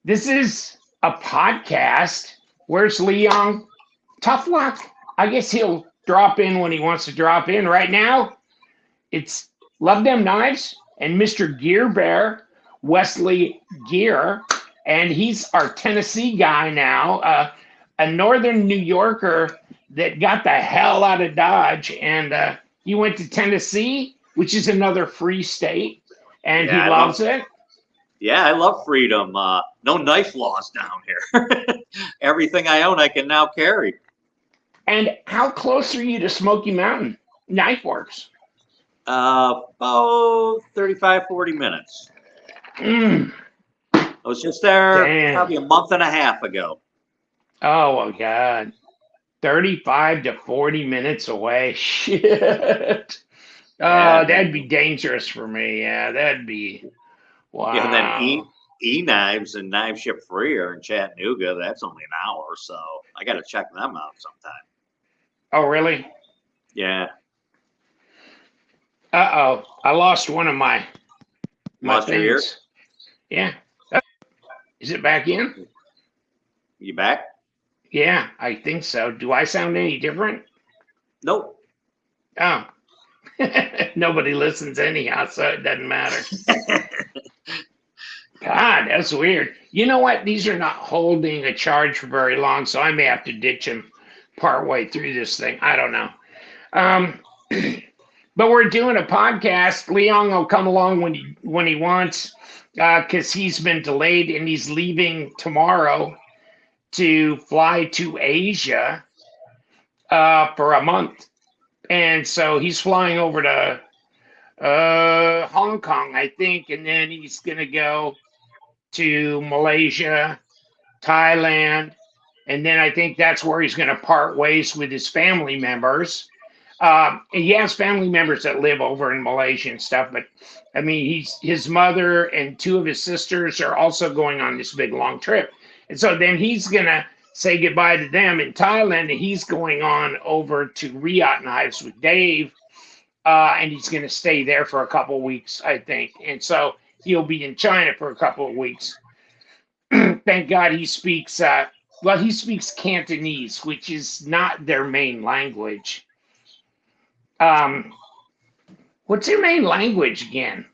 This is a podcast. Where's Liong? Tough luck. I guess he'll drop in when he wants to drop in. Right now, it's Love Them Knives and Mr. Gear Bear, Wesley Gear, and he's our Tennessee guy now, a northern New Yorker that got the hell out of Dodge, and he went to Tennessee, which is another free state, and Yeah, he loves it. yeah, I love freedom. No knife laws down here. Everything I own, I can now carry. And how close are you to Smoky Mountain Knife Works? About 35, 40 minutes. Mm, I was just there damn. probably a month and a half ago. Oh, my God. 35 to 40 minutes away. Shit. Yeah, Oh, and then that'd be dangerous for me. Yeah, that'd be. yeah, and then Wow. E-Knives and Knife Ship Free are in Chattanooga. That's only an hour, so I got to check them out sometime. Oh, really? Yeah, Uh-oh. I lost one of my lost your ear. things. Yeah. Is it back in? You back? Yeah, I think so. Do I sound any different? Nope. Oh. Nobody listens anyhow, so it doesn't matter. God, that's weird. You know what? These are not holding a charge for very long, so I may have to ditch them partway through this thing. I don't know. Um, but we're doing a podcast. Leon will come along when he wants, because he's been delayed and he's leaving tomorrow to fly to Asia for a month, and so he's flying over to Hong Kong, I think, and then he's gonna go to Malaysia, Thailand, and then I think that's where he's going to part ways with his family members. He has family members that live over in Malaysia and stuff, but I mean, his mother and two of his sisters are also going on this big long trip, and so then he's going to say goodbye to them in Thailand, and he's going on over to Riot Knives with Dave, and he's going to stay there for a couple of weeks, I think, and so he'll be in China for a couple of weeks. Thank God he speaks. Well, he speaks Cantonese, which is not their main language. Um, what's their main language again?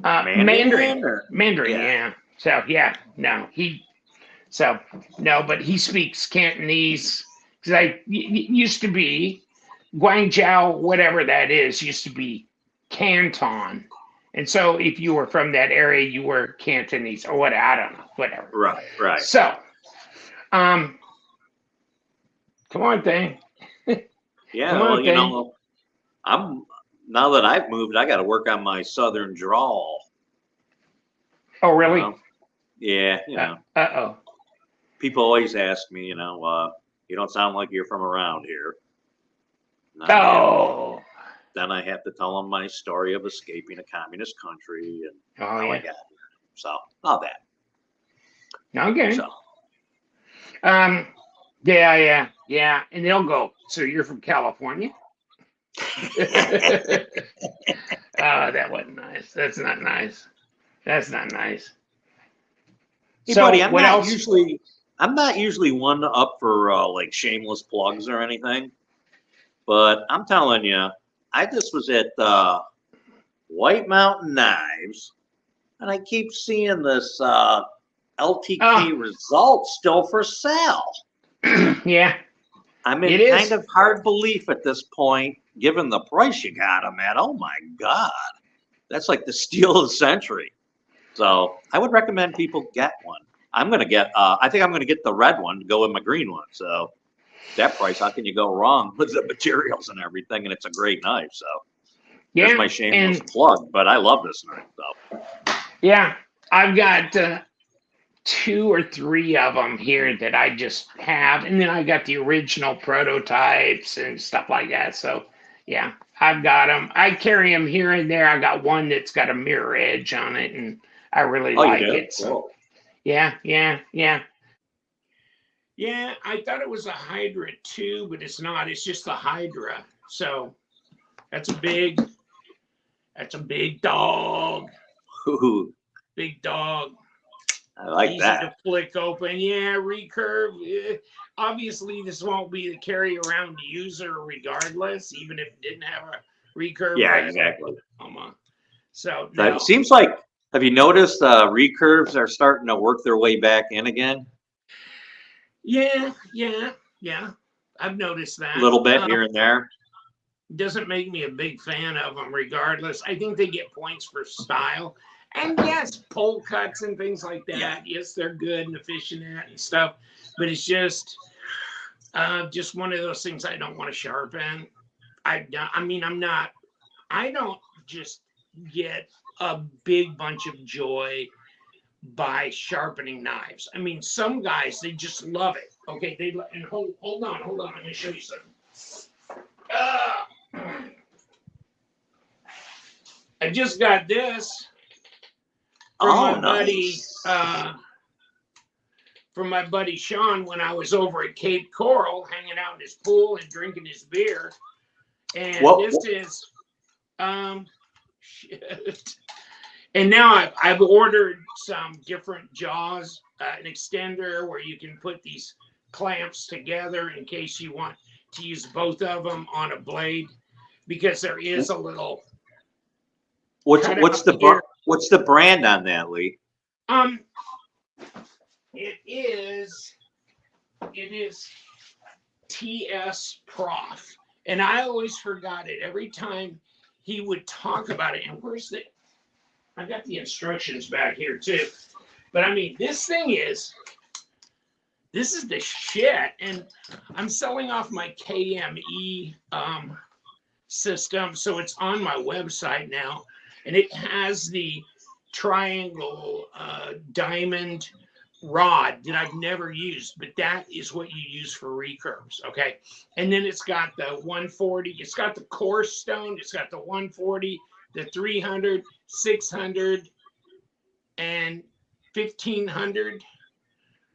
Mandarin. Mandarin or Mandarin. yeah. Yeah. So yeah, no, he. So no, but he speaks Cantonese because used to be Guangzhou, whatever that is, used to be Canton. And so if you were from that area, you were Cantonese or what, I don't know, whatever. Right, right. So, um, come on, thing. Yeah, Come well, on, thing. I'm now that I've moved, I got to work on my southern drawl. Oh, really? Yeah, Uh-oh. people always ask me, you don't sound like you're from around here. Oh. Then I have to tell them my story of escaping a communist country and how I got here. So, all that. Okay. So, Yeah. And they'll go, so you're from California? Oh, that wasn't nice. That's not nice. That's not nice. hey, So buddy, what else? I'm not usually one up for like shameless plugs or anything, but I'm telling you, I just was at White Mountain Knives, and I keep seeing this LTK results still for sale. Yeah. I'm in kind of hard belief at this point, given the price you got them at. Oh my God, that's like the steal of the century. So I would recommend people get one. I'm gonna get. I think I'm gonna get the red one to go with my green one. So that price, how can you go wrong with the materials and everything? And it's a great knife. So there's my shameless plug. But I love this knife. So yeah, I've got 2 or 3 of them here that I just have, and then I got the original prototypes and stuff like that. So yeah, I've got them. I carry them here and there. I got one that's got a mirror edge on it, and I really like it. So cool. yeah. Yeah, I thought it was a Hydra too, but it's not. It's just the Hydra. So that's a big dog. Ooh. Big dog. I like Easy that. to flick open. Yeah, recurve. Obviously, this won't be the carry around user regardless, even if it didn't have a recurve. Yeah, But exactly. so So it no. seems like, have you noticed recurves are starting to work their way back in again? Yeah, yeah, yeah. I've noticed A that. little bit here and there. Doesn't make me a big fan of them regardless. I think they get points for style. And yes, pole cuts and things like that. Yeah. Yes, they're good and efficient at and stuff. But it's just one of those things I don't want to sharpen. I mean, I don't just get a big bunch of joy by sharpening knives. I mean, some guys, they just love it. Okay, and hold on. Let me show you something. I just got this from my buddy, nice. from my buddy Sean when I was over at Cape Coral, hanging out in his pool and drinking his beer. And this is, shit. And now I've ordered some different jaws, an extender where you can put these clamps together in case you want to use both of them on a blade, because there is a little. What's the brand on that, Lee? It is TS Prof, and I always forgot it every time he would talk about it. And where's the? I got the instructions back here too. But I mean, this is the shit. And I'm selling off my KME system, so it's on my website now, and it has the triangle diamond rod that I've never used, but that is what you use for recurves. Okay, and then it's got the 140. It's got the coarse stone. It's got the 140, the 300, 600, and 1500,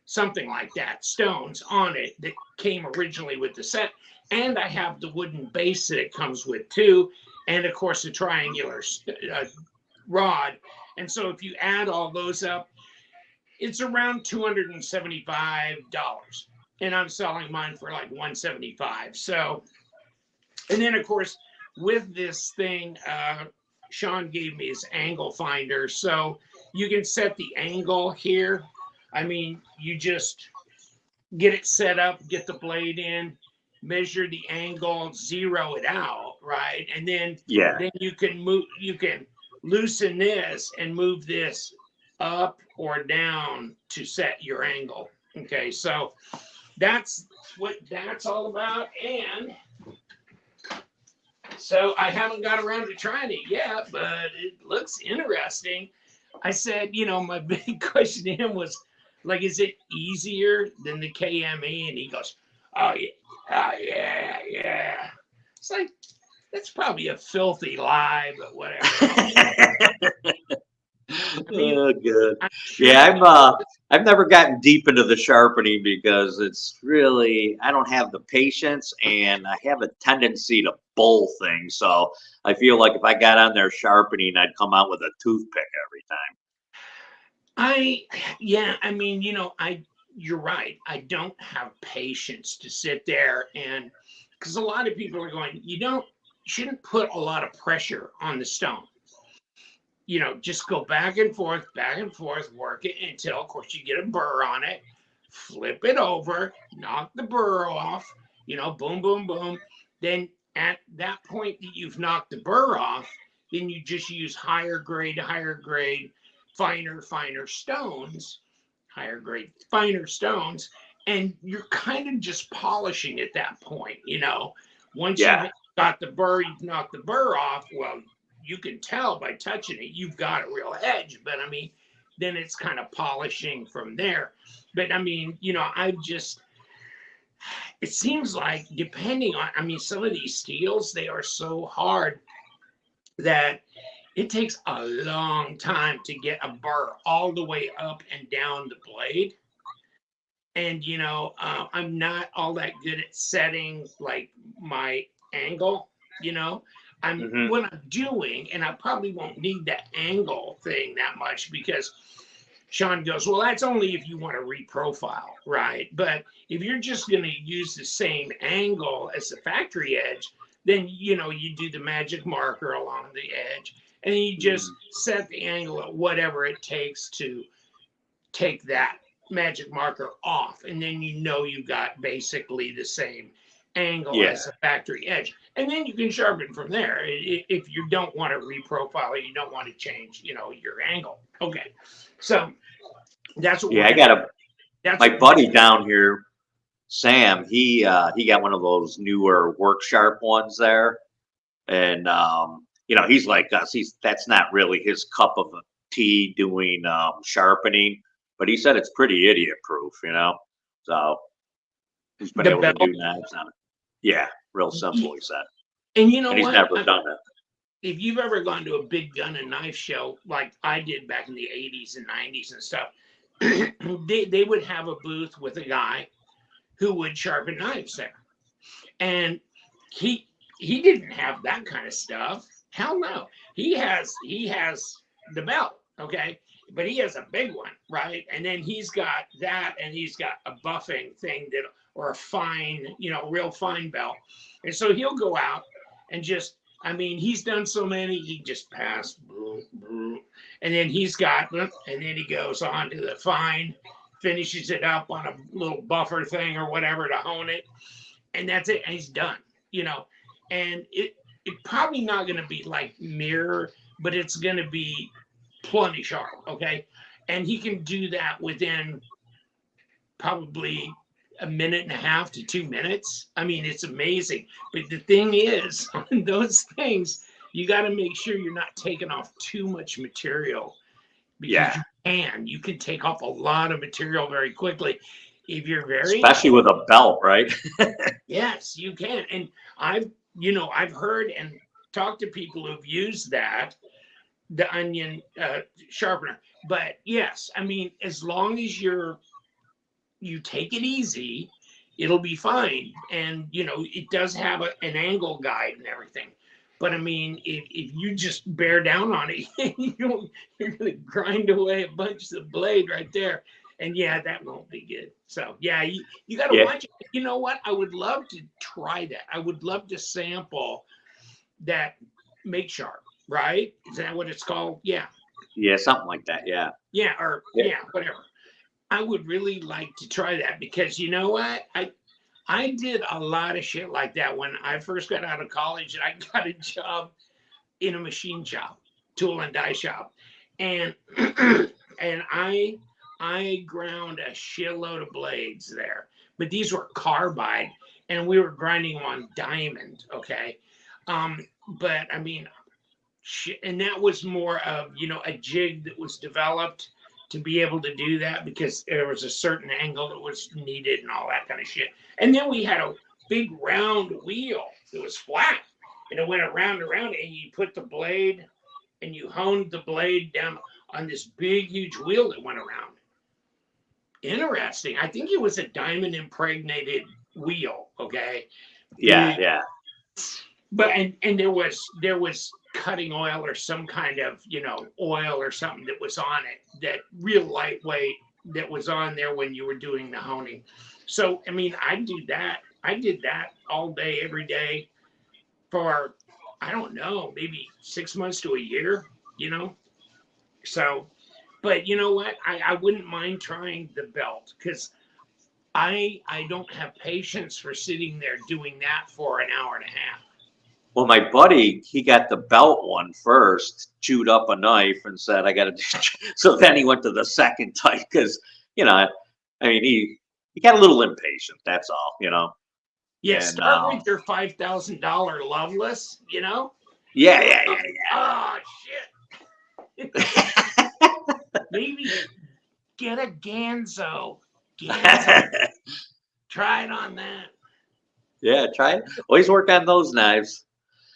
something like that, stones on it that came originally with the set. And I have the wooden base that it comes with too, and of course the triangular rod. And so if you add all those up, it's around $275, and I'm selling mine for like $175. So, and then of course with this thing, Sean gave me his angle finder, so you can set the angle here. I mean, you just get it set up, get the blade in, measure the angle, zero it out, right? And then you can loosen this and move this up or down to set your angle. Okay, so that's what that's all about. And so I haven't got around to trying it yet, but it looks interesting. I said, my big question to him was, like, is it easier than the KME? And he goes, oh, yeah, yeah. It's like, that's probably a filthy lie, but whatever. Good. Yeah, I've never gotten deep into the sharpening because it's really, I don't have the patience, and I have a tendency to bull things. So I feel like if I got on there sharpening, I'd come out with a toothpick every time. I mean, you're right. I don't have patience to sit there, and because a lot of people are going, you shouldn't put a lot of pressure on the stone. Just go back and forth, work it until, of course, you get a burr on it, flip it over, knock the burr off, boom, boom, boom. Then at that point that you've knocked the burr off, then you just use higher grade, finer stones, and you're kind of just polishing at that point. Once you've got the burr, you've knocked the burr off, well, you can tell by touching it, you've got a real edge. But I mean, then it's kind of polishing from there. But I mean, it seems like depending on, some of these steels, they are so hard that it takes a long time to get a burr all the way up and down the blade. And, I'm not all that good at setting like my angle, what I'm doing, and I probably won't need that angle thing that much, because Sean goes, well, that's only if you want to reprofile, right? But if you're just going to use the same angle as the factory edge, then, you do the magic marker along the edge and you just set the angle at whatever it takes to take that magic marker off. And then you've got basically the same angle as the factory edge. And then you can sharpen from there. If you don't want to reprofile it, you don't want to change, your angle. Okay. So that's what I got my buddy down here, Sam, he got one of those newer Work Sharp ones there. And he's like us. That's not really his cup of tea doing sharpening, but he said it's pretty idiot proof, So he's been able to do knives on it. Yeah, real simple, he said. And he's never done it. If you've ever gone to a big gun and knife show like I did back in the 80s and 90s and stuff, they would have a booth with a guy who would sharpen knives there. And he didn't have that kind of stuff. Hell no. He has the belt, okay? But he has a big one, right? And then he's got that, and he's got a buffing thing or a fine, real fine belt. And so he'll go out and he's done so many, he just passed, and then he's got, and then he goes on to the fine, finishes it up on a little buffer thing or whatever to hone it, and that's it, and he's done, and it's probably not going to be like mirror, but it's going to be plenty sharp, okay? And he can do that within probably a minute and a half to 2 minutes. I mean, it's amazing. But the thing is, on those things, you got to make sure you're not taking off too much material. Because you can take off a lot of material very quickly. If you're especially with a belt, right? Yes, you can. And I've heard and talked to people who've used the onion sharpener. But yes, as long as you take it easy, it'll be fine. And, it does have an angle guide and everything. But if you just bear down on it, you're going to grind away a bunch of blade right there. And that won't be good. So you got to watch it. You know what? I would love to try that. I would love to sample that Make Sharp, right? Is that what it's called? Yeah. Yeah, something like that. Yeah. Yeah, whatever. I would really like to try that because you know what? I did a lot of shit like that when I first got out of college, and I got a job in a machine shop, tool and die shop. And and I ground a shitload of blades there. But these were carbide, and we were grinding them on diamond, okay? But and that was more of, a jig that was developed to be able to do that because there was a certain angle that was needed and all that kind of shit. And then we had a big round wheel that was flat, and it went around and around, and you put the blade and you honed the blade down on this big, huge wheel that went around. Interesting. I think it was a diamond impregnated wheel. Okay. Yeah. But and there was cutting oil or some kind of oil or something that was on it, that real lightweight that was on there when you were doing the honing. So I did that all day every day for I don't know, maybe 6 months to a year, so but you know what, I wouldn't mind trying the belt because I don't have patience for sitting there doing that for an hour and a half. Well, my buddy, he got the belt one first, chewed up a knife and said, I got to do. So then he went to the second type because, he got a little impatient. That's all, Yeah, and, start with your $5,000 Loveless, Yeah. Oh, shit. Maybe get a Ganzo. Try it on that. Yeah, try it. Always work on those knives.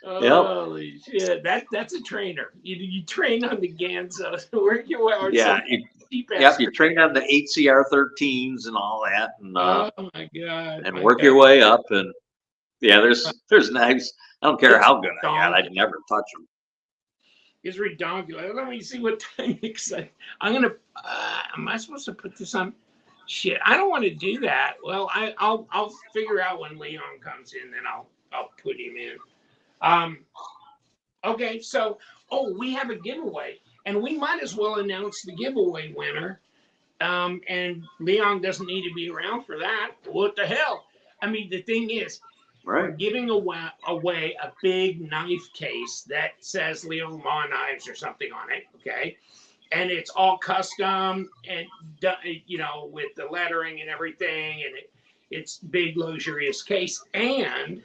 Holy shit, that's a trainer. You train on the Ganzo, work your way out. Yeah, you train on the HCR13s and all that, and oh my god, and work your way up. And there's knives. I don't care how good I got, I'd never touch them. is ridiculous. Let me see what time it says. I'm gonna. Am I supposed to put this on? Shit, I don't want to do that. Well, I'll figure out when Leon comes in, then I'll put him in. Okay, so we have a giveaway, and we might as well announce the giveaway winner. And Leon doesn't need to be around for that. What the hell? I mean, the thing is, we're giving away a big knife case that says Liong Mah Knives or something on it, okay? And it's all custom and, with the lettering and everything, and it's big, luxurious case. And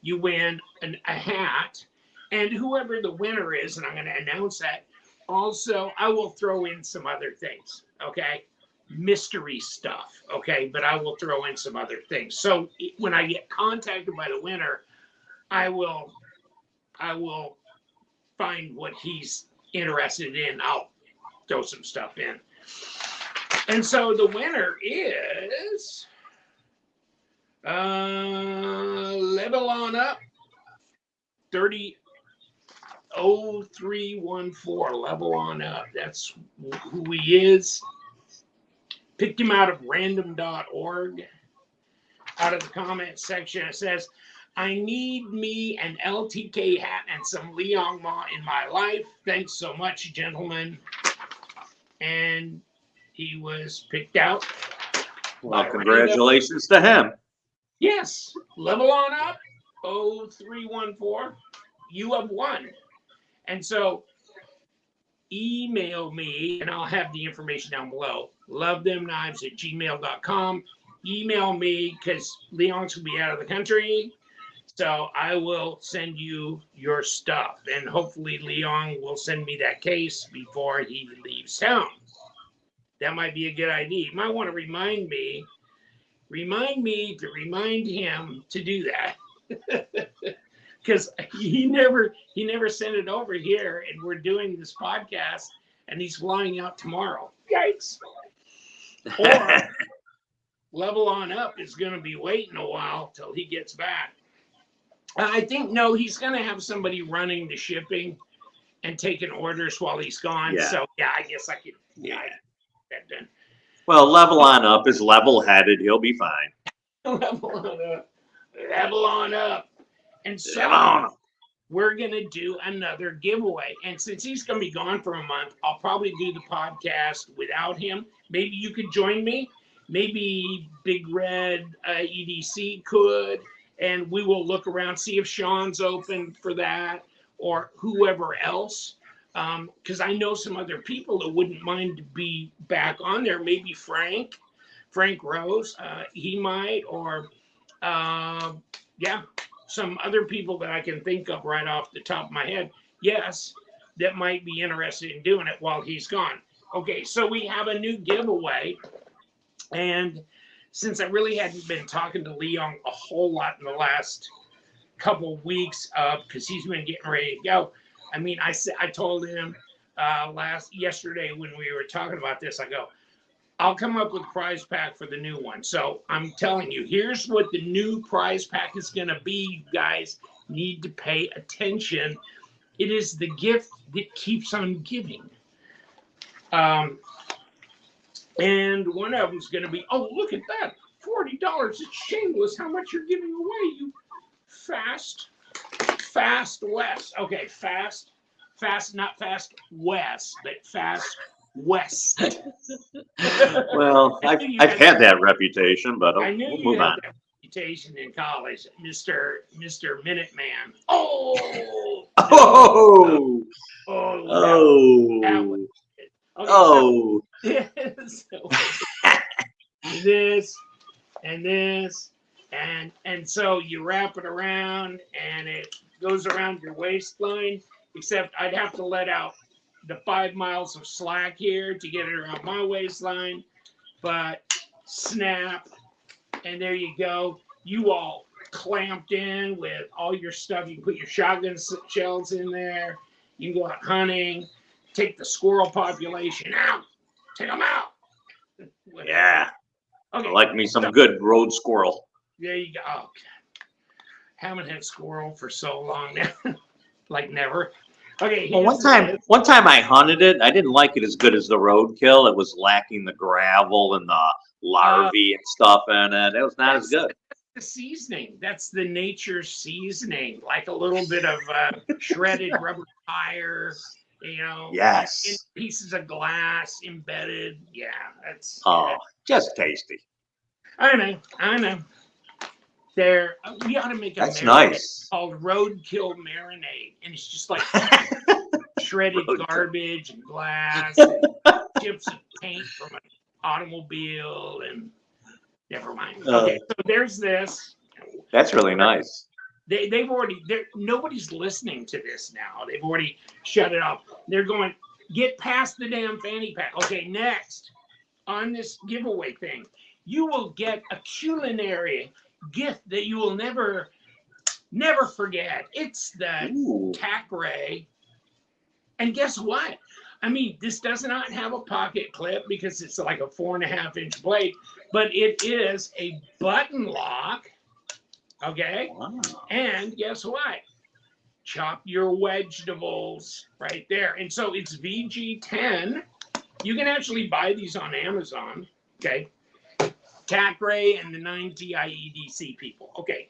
you win a hat, and whoever the winner is, and I'm going to announce that. Also, I will throw in some other things, okay? Mystery stuff, okay? But I will throw in some other things. So when I get contacted by the winner, I will find what he's interested in. I'll throw some stuff in. And so the winner is Level On Up 300314. Level On Up. That's who he is. Picked him out of random.org. Out of the comment section, it says, I need me an LTK hat and some Liong Mah in my life. Thanks so much, gentlemen. And he was picked out. Well, congratulations to him. Yes. Level On Up 0314. You have won. And so email me, and I'll have the information down below. LuvThemKnives@gmail.com. Email me because Leon's will be out of the country. So I will send you your stuff. And hopefully Leon will send me that case before he leaves town. That might be a good idea. You might want to remind me to remind him to do that. Because he never sent it over here, and we're doing this podcast, and he's flying out tomorrow. Yikes! Or Level On Up is going to be waiting a while till he gets back. I think he's going to have somebody running the shipping and taking orders while he's gone. Yeah. So I guess I could get that done. Well, Level On Up is level-headed. He'll be fine. Level On Up. Level On Up. And so we're going to do another giveaway. And since he's going to be gone for a month, I'll probably do the podcast without him. Maybe you could join me. Maybe Big Red EDC could. And we will look around, see if Sean's open for that or whoever else. Because I know some other people that wouldn't mind to be back on there. Maybe Frank Rose, he might. Or, some other people that I can think of right off the top of my head. Yes, that might be interested in doing it while he's gone. Okay, so we have a new giveaway. And since I really hadn't been talking to Leon a whole lot in the last couple weeks, because he's been getting ready to go. I mean, I told him yesterday when we were talking about this, I go, I'll come up with a prize pack for the new one. So I'm telling you, here's what the new prize pack is going to be. You guys need to pay attention. It is the gift that keeps on giving. And one of them's going to be, look at that, $40. It's shameless how much you're giving away, you fast West. Okay, fast, not fast West, but fast West. Well, I've had that reputation, but I knew we'll you move had on. that reputation in college, Mr. Minuteman. Oh, that was it. Okay, this and this, and so you wrap it around, and it goes around your waistline. Except I'd have to let out the 5 miles of slack here to get it around my waistline, but snap, and there you go. You all clamped in with all your stuff. You can put your shotgun shells in there. You can go out hunting, take the squirrel population out, take them out. Yeah. Okay. I like me some good road squirrel. There you go. Oh, haven't had squirrel for so long now, like never. Okay, Well, here's one time I hunted it. I didn't like it as good as the roadkill. It was lacking the gravel and the larvae and stuff in it. It was not as good. the seasoning. That's the nature seasoning, like a little bit of shredded rubber tire, you know, in Yes. pieces of glass embedded. Yeah, that's. Oh, just tasty. I know. There, we ought to make a That's marinade nice. called roadkill marinade, and it's just like shredded garbage and glass and chips of paint from an automobile, and never mind. Okay, so there's this. That's really nice. They've already, nobody's listening to this now. They've already shut it off. They're going, get past the damn fanny pack. Okay, next on this giveaway thing, you will get a culinary gift that you will never forget. It's the tack ray. And guess what? I mean, this does not have a pocket clip because it's like a 4.5-inch blade, but it is a button lock. Okay. Wow. And guess what? Chop your vegetables right there. And so it's VG10. You can actually buy these on Amazon. Okay. Tack Ray and the 9TI EDC people. Okay.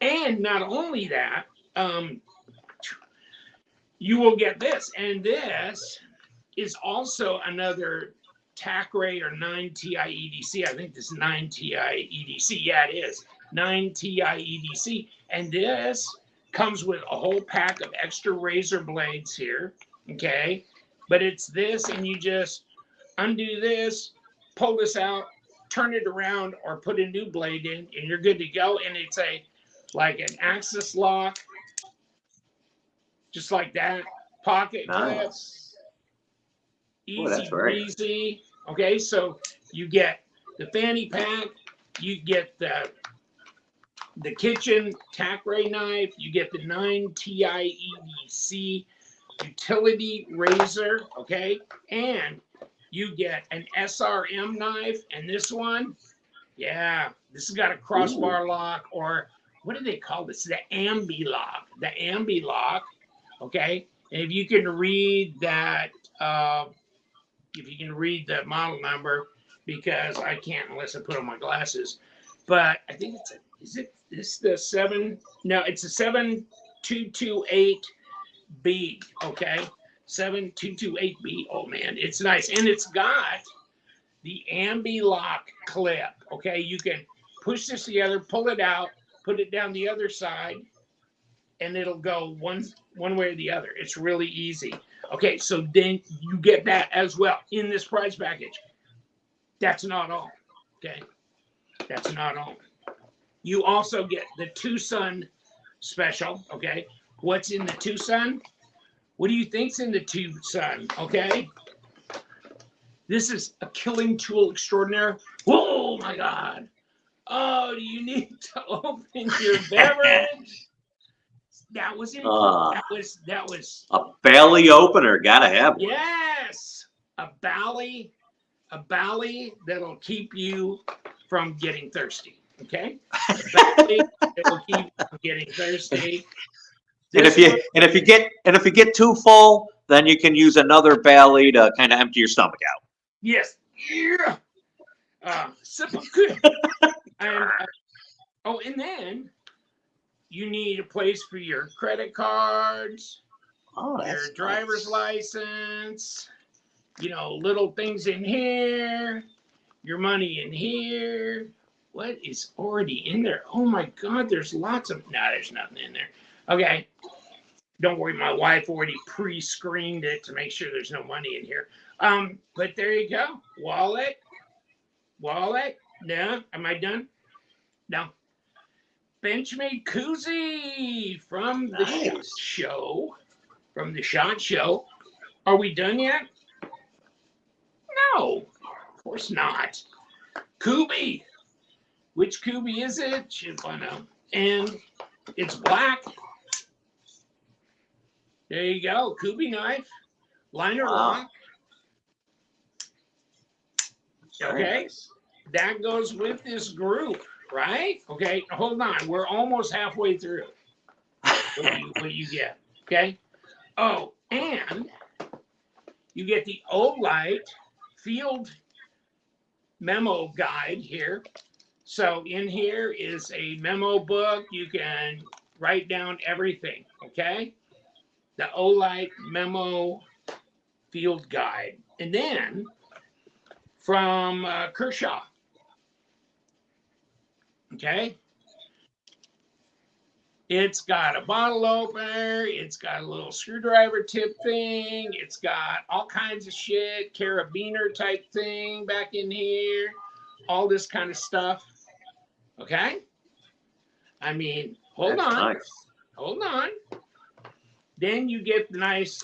And not only that, you will get this. And this is also another Tack Ray or 9TI EDC. I think this is 9TI EDC. Yeah, it is. 9TI EDC. And this comes with a whole pack of extra razor blades here. Okay. But it's this, and you just undo this, pull this out, turn it around, or put a new blade in, and you're good to go. And it's like an axis lock, just like that. Pocket clip, easy breezy. Okay, so you get the fanny pack, you get the kitchen tack ray knife, you get the 9TI EDC utility razor, okay, and you get an SRM knife, and this one, yeah, this has got a crossbar lock, or what do they call this? The ambi lock. The ambi lock, okay. And if you can read that, if you can read the model number, because I can't unless I put on my glasses, but I think it's is it this the 7? No, it's a 7228B, okay. 7228B. Oh man, it's nice. And it's got the ambi lock clip. Okay, you can push this together, pull it out, put it down the other side, and it'll go one way or the other. It's really easy. Okay, so then you get that as well in this prize package. That's not all. Okay, that's not all. You also get the Tucson special. Okay, what's in the Tucson? What do you think's in the Tucson? Okay, this is a killing tool extraordinaire. Oh my God! Oh, do you need to open your beverage? That was important. That was a belly opener. Gotta have one. Yes, a bally that'll keep you from getting thirsty. Okay, a bally that'll keep you from getting thirsty. And if you get too full, then you can use another belly to kind of empty your stomach out. Yes. Yeah. And and then you need a place for your credit cards, your driver's license, little things in here, your money in here. What is already in there? Oh my God, there's lots of, no, there's nothing in there. Okay. Don't worry, my wife already pre-screened it to make sure there's no money in here. But there you go. Wallet. No, am I done? No. Benchmade koozie from the SHOT Show. Are we done yet? No, of course not. Kubi. Which Kubi is it? Should I know? And it's black. There you go. Kubi knife. Liner lock. Okay. Nice. That goes with this group, right? Okay. Hold on. We're almost halfway through. What you get? Okay. Oh, and you get the Olight field memo guide here. So in here is a memo book. You can write down everything, okay? The Olight memo field guide. And then from Kershaw, okay? It's got a bottle opener. It's got a little screwdriver tip thing. It's got all kinds of shit, carabiner type thing back in here. All this kind of stuff. Okay? I mean, hold That's on. nice. Hold on. Then you get the nice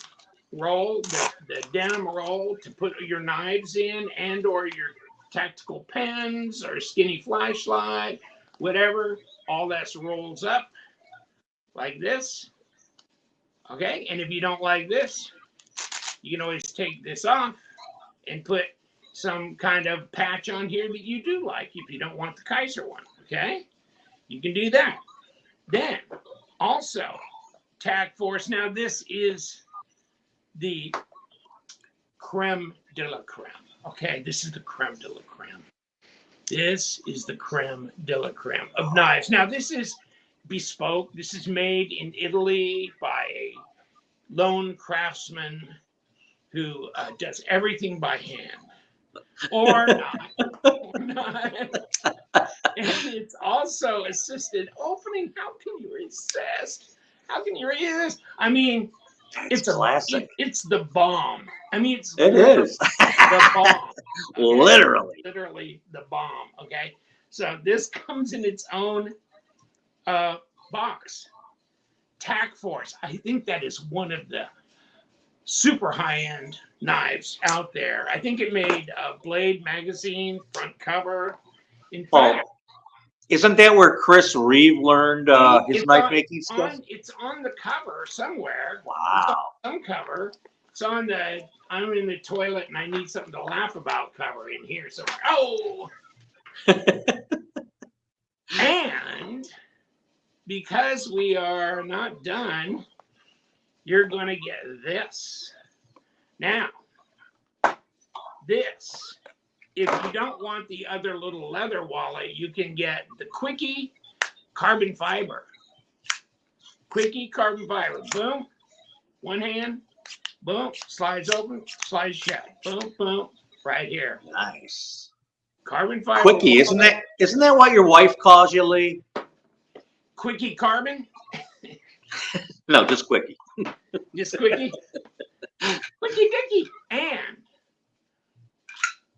roll, the denim roll to put your knives in and or your tactical pens or skinny flashlight, whatever. All that rolls up like this. Okay? And if you don't like this, you can always take this off and put some kind of patch on here that you do like if you don't want the Kaiser one. Okay? You can do that. Then also Tac Force. Now this is the creme de la creme. Okay, this is the creme de la creme. This is the creme de la creme of knives. Now this is bespoke. This is made in Italy by a lone craftsman who does everything by hand. Or not. Or not. And it's also assisted opening. How can you resist? How can you resist? I mean, It's classic. It's the bomb. I mean, It is the bomb. Okay? Literally the bomb. Okay. So this comes in its own box. Tac Force. I think that is one of the super high-end knives out there. I think it made a Blade magazine front cover. In fact, isn't that where Chris Reeve learned his knife making skills? It's on the cover somewhere. Wow. Some cover. It's on the I'm in the toilet and I need something to laugh about cover in here somewhere. Oh. And because we are not done, you're going to get this. Now, this, if you don't want the other little leather wallet, you can get the Quickie carbon fiber. Quickie carbon fiber. Boom. One hand. Boom. Slides open. Slides shut. Boom, boom. Right here. Nice. Carbon fiber. Quickie, isn't that what your wife calls you, Lee? Quickie carbon? No, just Quickie. Just Quickie. Quickie Dicky. And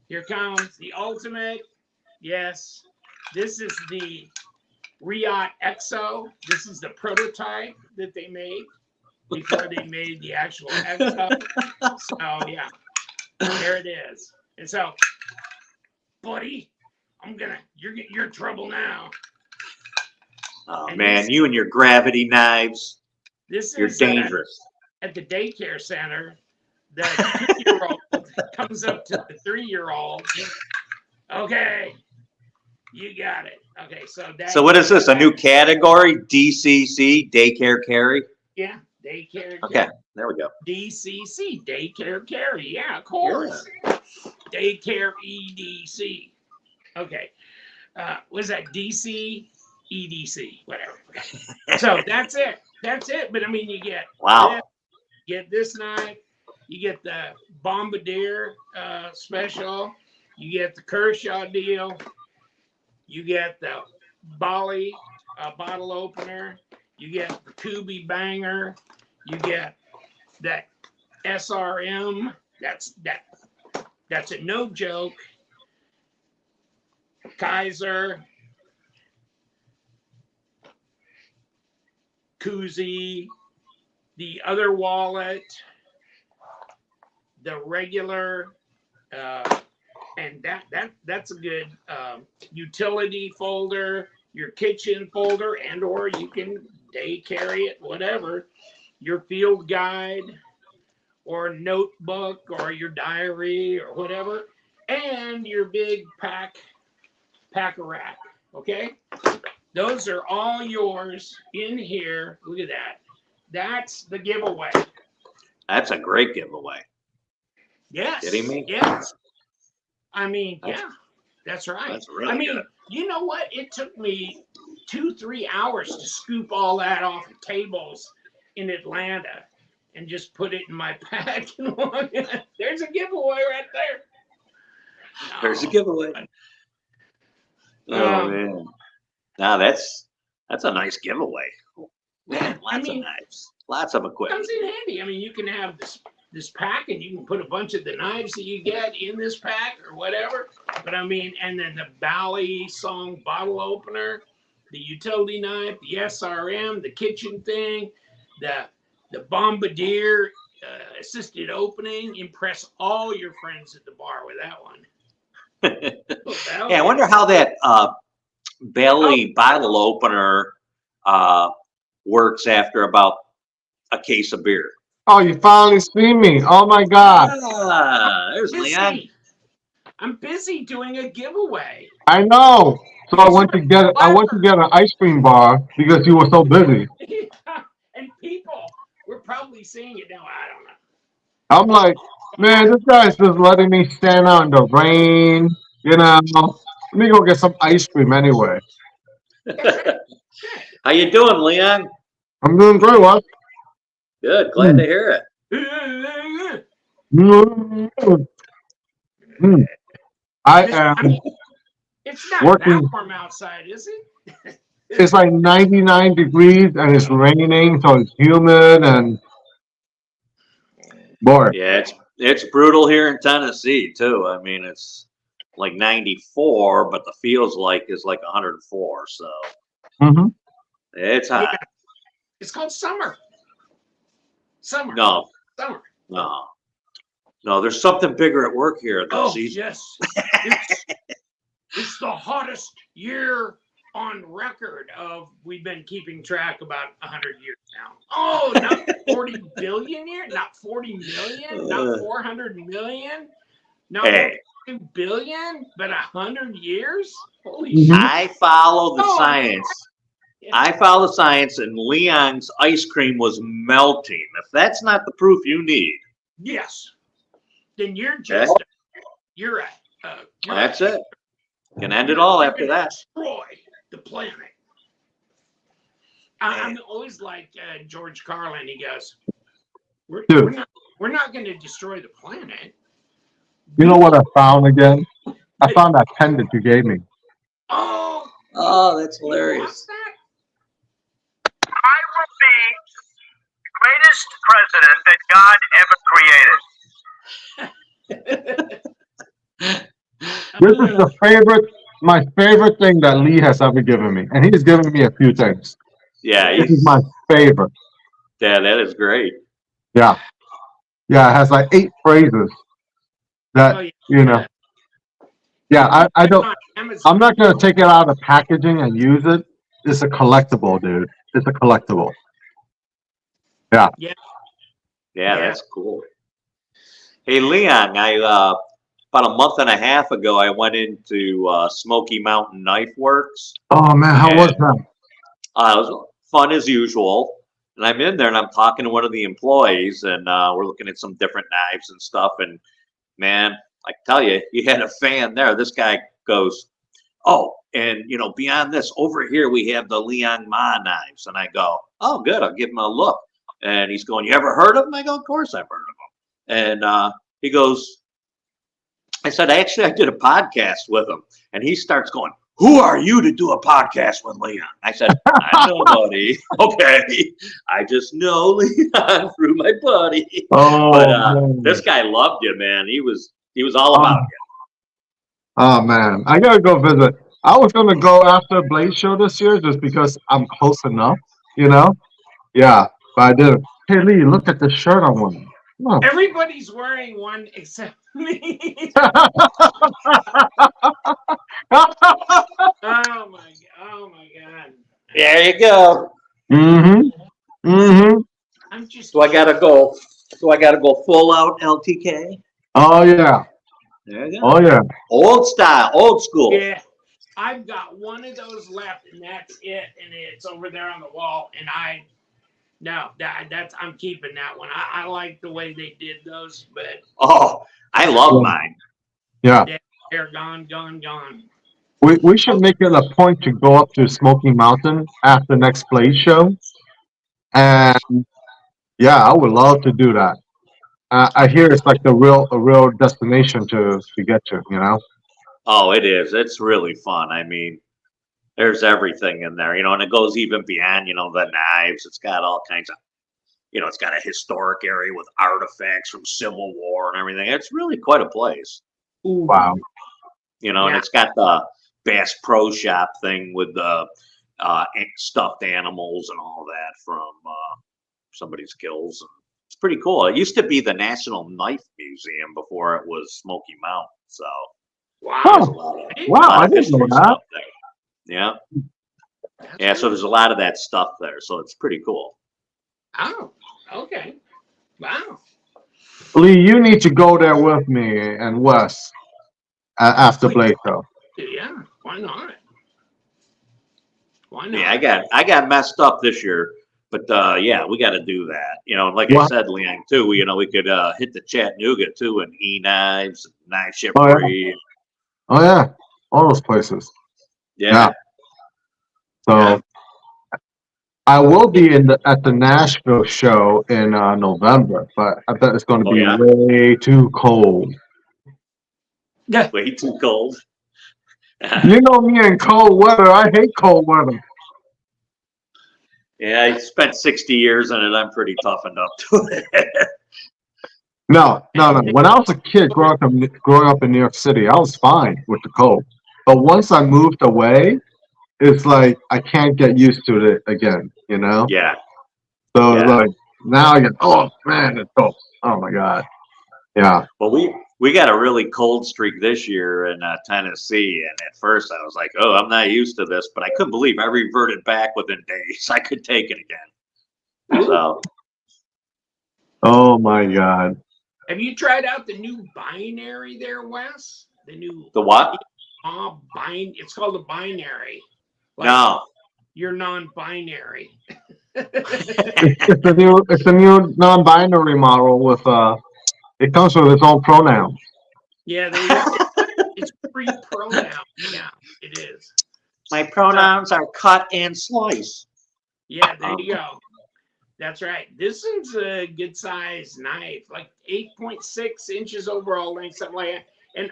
here comes the ultimate. Yes, this is the Riot Exo. This is the prototype that they made before they made the actual Exo. So yeah, there it is. And so, buddy, you're in trouble now. Oh and man, you and your gravity knives. You're dangerous. At the daycare center, the 2-year-old comes up to the 3-year-old. Okay, you got it. Okay, so what is this? A new category? DCC, daycare carry? Yeah, daycare. Okay, there we go. DCC, daycare carry. Yeah, of course. Yeah. Daycare EDC. Okay, was that DC? EDC, whatever. So that's it. That's it. But I mean, you get this knife, you get the Bombardier special, you get the Kershaw deal, you get the Bali bottle opener, you get the Kubi banger, you get that SRM. That's a no joke. Kaiser. Koozie, the other wallet, the regular, and that's a good utility folder, your kitchen folder, and or you can day carry it, whatever, your field guide or notebook or your diary or whatever, and your big pack-a-rack, okay? Those are all yours in here. Look at that. That's the giveaway. That's a great giveaway. Yes. Kidding me? Yes. I mean, yeah, that's right. That's really good. You know what? It took me 2-3 hours to scoop all that off of tables in Atlanta and just put it in my pack. There's a giveaway right there. No. There's a giveaway. Oh man. Now that's a nice giveaway. Man, lots of knives. Lots of equipment. Comes in handy. I mean, you can have this pack and you can put a bunch of the knives that you get in this pack or whatever. But I mean, and then the Bally Song bottle opener, the utility knife, the SRM, the kitchen thing, the Bombardier assisted opening. Impress all your friends at the bar with that one. Yeah, I wonder how that Bally bottle opener works after about a case of beer. Oh, you finally see me. Oh my God. There's Leon. I'm busy doing a giveaway. I know. So I went to get an ice cream bar because you were so busy. And people were probably seeing it now. I don't know. I'm like, man, this guy's just letting me stand out in the rain. You know, let me go get some ice cream anyway. How you doing, Leon? I'm doing great, what? Good, glad to hear it. I am it's not working. that warm outside, is it? It's like 99 degrees and it's raining, so it's humid and bored. Yeah, it's brutal here in Tennessee too. I mean, it's like 94, but the feels like is like 104. So it's hot. Yeah. It's called summer. Summer. No. Summer. No, there's something bigger at work here. Yes. It's the hottest year on record of, we've been keeping track about 100 years now. Oh, not 40 billion years, not 40 million, not 400 million, not 2 billion, but 100 years? Holy shit. I follow the science. I follow the science, and Leon's ice cream was melting. If that's not the proof you need. Yes. Then you're just, that's it. Can end it all after that. Destroy the planet. I'm always like George Carlin. He goes, we're not going to destroy the planet. You know what I found again? I found that pen that you gave me. Oh, that's hilarious. What's that? I will be the greatest president that God ever created. This is my favorite thing that Lee has ever given me, and he's given me a few things. Yeah, this is my favorite. Yeah, that is great. Yeah, it has like 8 phrases that you know. Yeah, I don't. I'm not gonna take it out of the packaging and use it. It's a collectible, dude. It's a collectible. Yeah. Yeah, that's cool. Hey, Leon, about a month and a half ago, I went into Smoky Mountain Knife Works. Oh man, how was that? It was fun as usual. And I'm in there and I'm talking to one of the employees, and we're looking at some different knives and stuff. And man, I tell you, you had a fan there. This guy goes, "Oh, and beyond this, over here we have the Liong Mah knives." And I go, "Oh, good. I'll give him a look." And he's going, "You ever heard of them?" I go, "Of course I've heard of them." And he goes, I said, "Actually, I did a podcast with him." And he starts going, "Who are you to do a podcast with Leon?" I said, "I'm nobody." Okay. I just know Leon through my buddy. Oh, but this guy loved you, man. He was all about you. Oh man, I gotta go visit. I was gonna go after Blade Show this year just because I'm close enough, Yeah, but I didn't. Hey Lee, look at the shirt I'm wearing. Everybody's wearing one except me. Oh my god. There you go. I'm just. So I gotta go full out LTK. Oh yeah. There you go. Oh yeah. Old style, old school. Yeah. I've got one of those left, and that's it. And it's over there on the wall. And No, that's I'm keeping that one. I like the way they did those, but Oh, I love mine. Yeah. they're gone, gone, gone. We should make it a point to go up to Smoky Mountain after next Blade show. And yeah, I would love to do that. I hear it's like a real destination to get to, you know? Oh, it is. It's really fun. I mean, there's everything in there, and it goes even beyond, the knives. It's got all kinds of, it's got a historic area with artifacts from Civil War and everything. It's really quite a place, Ooh. Wow. and it's got the Bass Pro Shop thing with the stuffed animals and all that from somebody's kills. And it's pretty cool. It used to be the National Knife Museum before it was Smoky Mountain. So there's a lot of, Wow, I didn't history know that. stuff there. Yeah. Yeah, so there's a lot of that stuff there. So it's pretty cool. Oh, okay. Wow. Lee, you need to go there with me and Wes after Blade show. Yeah, why not? Why not? Yeah, I got messed up this year, but yeah, we got to do that. Like I said, Liang too. We could hit the Chattanooga too, and E-Knives, Knife Ship Free. Oh yeah, all those places. Yeah. So I will be at the Nashville show in November, but I bet it's going to be way too cold. Yeah, way too cold. You know me and cold weather. I hate cold weather. Yeah, I spent 60 years in it. I'm pretty toughened up to it. No. When I was a kid growing up in New York City, I was fine with the cold. But once I moved away, it's like I can't get used to it again, Yeah. So like now oh man, it's cold. Oh my God. Yeah. Well, we got a really cold streak this year in Tennessee, and at first I was like, "Oh, I'm not used to this," but I couldn't believe I reverted back within days. I could take it again. So. Oh my God. Have you tried out the new binary there, Wes? The what? It's called a binary. Like no. You're non-binary. It's a new non-binary model with it comes with its own pronouns. Yeah, there you go. It's free pronoun. Yeah, it is. My pronouns are cut and slice. Yeah, there you go. That's right. This one's a good size knife, like 8.6 inches overall length, something like that. And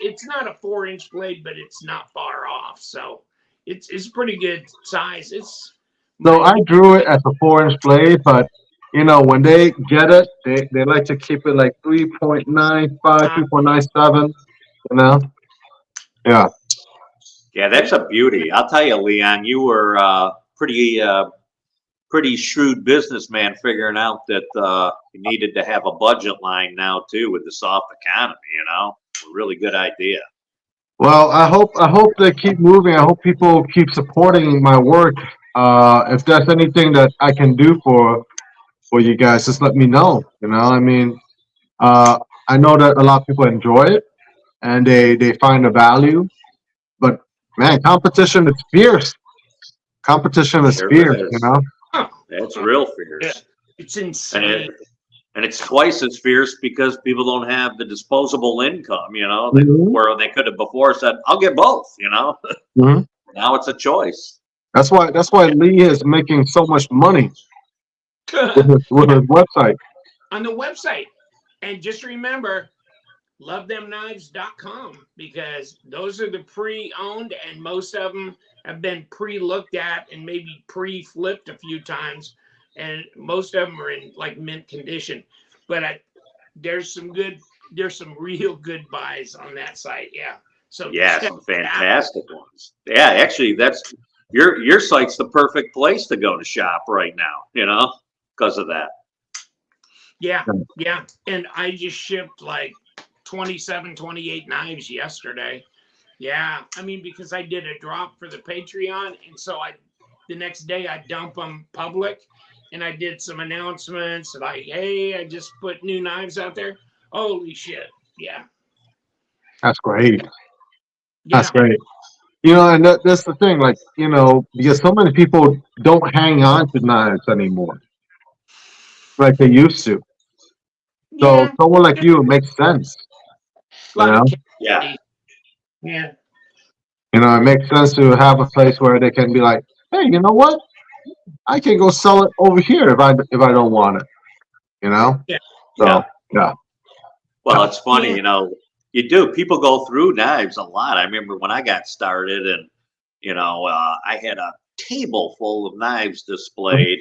it's not a 4-inch blade, but it's not far off. So it's pretty good size. So I drew it as a 4-inch blade, but when they get it, they like to keep it like 3.95, 3.97, Yeah. Yeah, that's a beauty. I'll tell you, Leon, you were pretty shrewd businessman figuring out that you needed to have a budget line now too with the soft economy, A really good idea. Well, I hope they keep moving. I hope people keep supporting my work. If there's anything that I can do for you guys, just let me know. I mean, I know that a lot of people enjoy it and they find the value, but man, competition is fierce. Competition is fierce, It's real fierce. Yeah. It's insane. And it's twice as fierce because people don't have the disposable income, where they could have before said, "I'll get both," Mm-hmm. Now it's a choice. That's why Lee is making so much money with his website. On the website. And just remember, LuvThemKnives.com, because those are the pre-owned, and most of them have been pre-looked at and maybe pre-flipped a few times, and most of them are in like mint condition. But there's some real good buys on that site. Yeah. So some fantastic ones. Yeah, actually, that's your site's the perfect place to go to shop right now. Because of that. Yeah. And I just shipped like 27, 28 knives yesterday. Yeah. I mean, because I did a drop for the Patreon. And so the next day I dump them public, and I did some announcements like, hey, I just put new knives out there. Holy shit. Yeah. That's great. Yeah. That's great. And that's the thing, like, because so many people don't hang on to knives anymore. like they used to. So Yeah, someone like you, it makes sense. a You lot of know, Yeah. candy. Yeah, it makes sense to have a place where they can be like, hey, you know what? I can go sell it over here if I don't want it. You know. yeah, Yeah. So yeah, Well, it's funny, yeah. you do. People go through knives a lot. I remember when I got started, and I had a table full of knives displayed,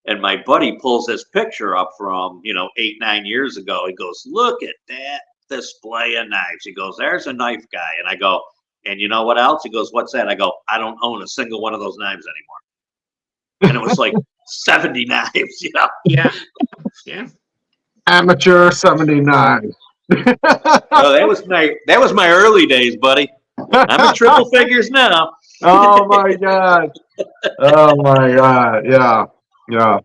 and my buddy pulls this picture up from 8, 9 years ago. He goes, "Look at that display of knives." He goes, "There's a knife guy," and I go, "And you know what else?" He goes, "What's that?" I go, "I don't own a single one of those knives anymore." And it was like 70 knives. Yeah, yeah. amateur 79. Oh, that was my early days, buddy. I'm in triple figures now. Oh my god. Oh my god. Yeah. Yeah.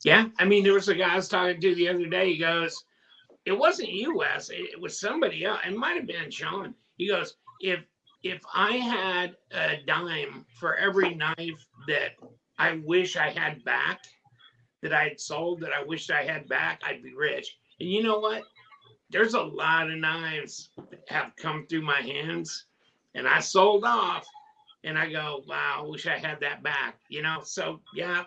Yeah, I mean, there was a guy I was talking to the other day. He goes, "It wasn't you, Wes. It was somebody else. It might have been Sean." He goes, "If I had a dime for every knife that I wish I had back, that I had sold, that I wished I had back, I'd be rich." And you know what? There's a lot of knives that have come through my hands, and I sold off, and I go, "Wow, I wish I had that back." So yeah,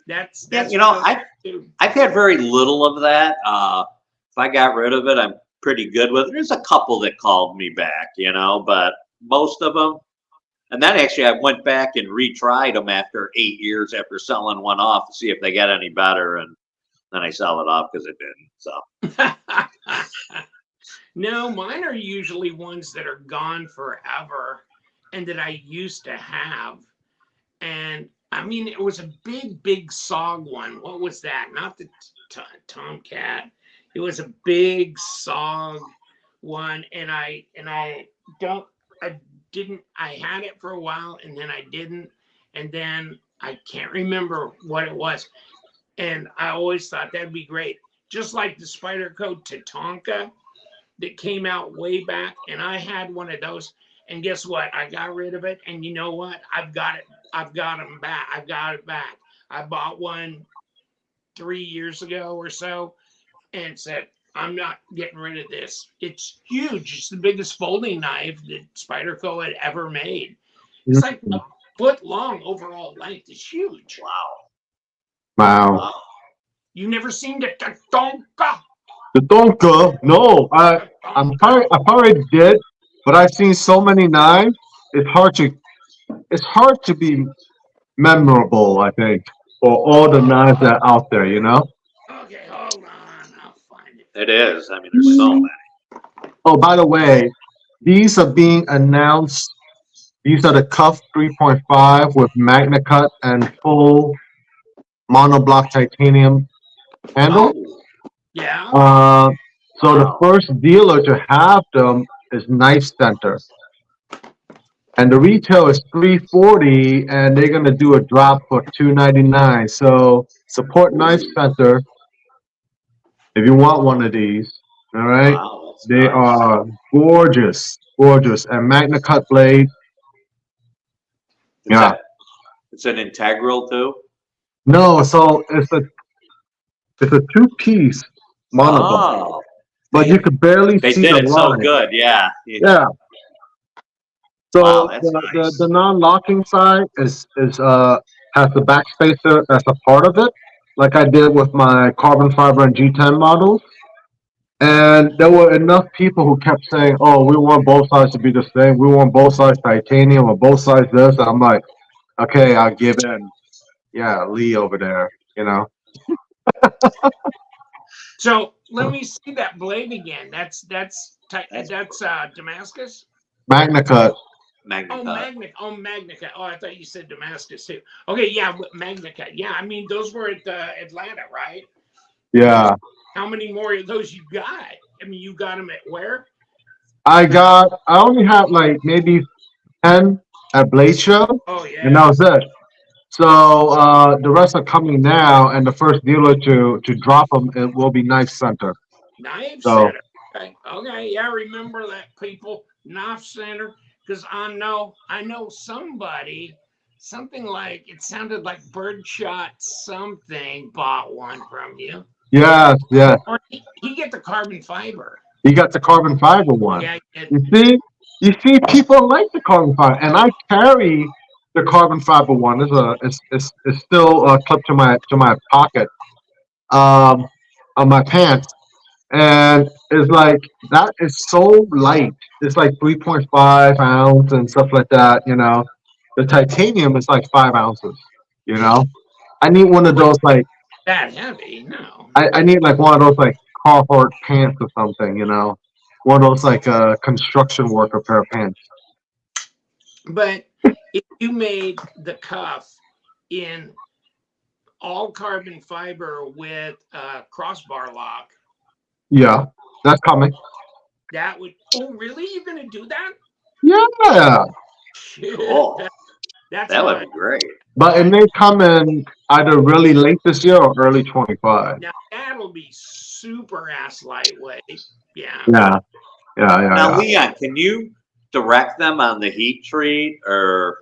that's Yeah, that's one of the too. I've had very little of that. If I got rid of it, I'm pretty good with it. There's a couple that called me back, but most of them. And then actually, I went back and retried them after 8 years after selling one off to see if they got any better, and then I sell it off because it didn't. So No, mine are usually ones that are gone forever and that I used to have. And I mean, it was a big SOG one. What was that? Not the Tomcat. It was a big SOG one, and don't I didn't I had it for a while, and then I didn't, and then I can't remember what it was. And I always thought that'd be great, just like the Spyderco Tatanka that came out way back, and I had one of those. And guess what? I got rid of it, and you know what? I've got it. I've got them back. I've got it back. I bought one 3 years ago or so, and said, "I'm not getting rid of this. It's huge. It's the biggest folding knife that Spyderco had ever made. It's like a foot long overall length. It's huge. wow, Wow. wow. You never seen the Tatanka? The Donka, no, I probably did, but I've seen so many knives. It's hard to be memorable. I think for all the knives that are out there. Okay, hold on. I'll find it. It is. I mean, there's so many. Oh, by the way, these are being announced. These are the Cuff 3.5 with Magna Cut and full monoblock titanium handle. Oh, Yeah. So the wow. first dealer to have them is Knife Center, and the retail is 340, and they're gonna do a drop for 299. So support Knife Center if you want one of these. All right, Wow, that's they nice. are gorgeous, gorgeous, and Magna Cut blade. It's Yeah, a, it's an integral too. no, so it's a two-piece monoblock, Oh, but you could barely they see did the it so line. good. Yeah. Yeah. Wow, So that's the nice. non-locking side is has the backspacer as a part of it, like I did with my carbon fiber and G10 models. And there were enough people who kept saying, "Oh, we want both sides to be the same. We want both sides titanium or both sides this." I'm like, "Okay, I'll give in." Yeah, Lee over there, you know, So let me see that blade again. That's That's Damascus. Magna Cut. Magna Oh, Cut. Magnica. Oh, I thought you said Damascus too. Okay, yeah, Magnica. Yeah, I mean those were at Atlanta, right? Yeah, How many more of those you got? I mean, you got them at where? I only had like maybe 10 at Blade Show, Oh and that yeah, was it. So the rest are coming now, and the first dealer to drop them it will be Knife Center. Knife So Center. Okay, okay, yeah, remember that people, Knife Center, because I know somebody something like it sounded like Birdshot something bought one from you. Yes, yes. Or he get the carbon fiber. You got the carbon fiber one. Yeah, You see, people like the carbon fiber, and I carry the carbon fiber one. It's still clipped to my pocket, um, on my pants, and it's like that is so light. It's like 3.5 ounce and stuff like that. The titanium is like 5 ounces. You know, I need one of those like that heavy? No. I need like one of those like Carhartt pants or something. One of those like construction worker pair of pants. But if you made the cuff in all carbon fiber with a crossbar lock, Yeah, that's coming. that would. Oh, really? You're gonna do that? Yeah, Shit, Cool. that's That would fine. be great. but it may come in either really late this year or early 25. Now that'll be super ass lightweight. Yeah. Yeah, yeah. Now, Leon, can you direct them on the heat treat or?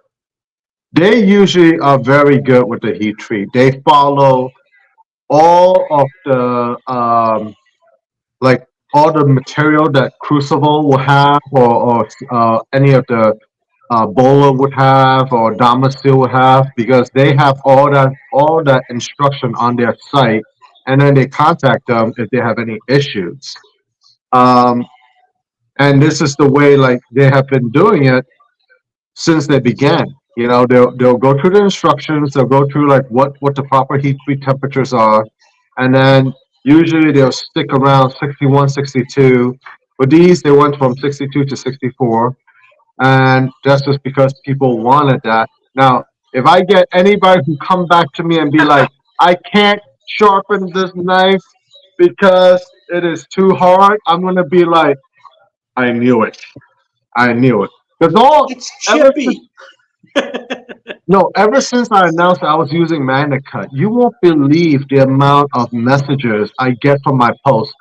They usually are very good with the heat treat. They follow all of the like all the material that Crucible will have, or any of the Bowler would have, or Domicile would have, because they have all that instruction on their site, and then they contact them if they have any issues. Um, and this is the way like they have been doing it since they began. They'll go through the instructions. They'll go through like what the proper heat treat temperatures are, and then usually they'll stick around 61, 62. With these, they went from 62 to 64, and that's just because people wanted that. Now, if I get anybody who come back to me and be like, I can't sharpen this knife because it is too hard, I'm gonna be like, I knew it. I knew it. Because It's chippy. ever since I announced I was using Magnet Cut, you won't believe the amount of messages I get from my posts.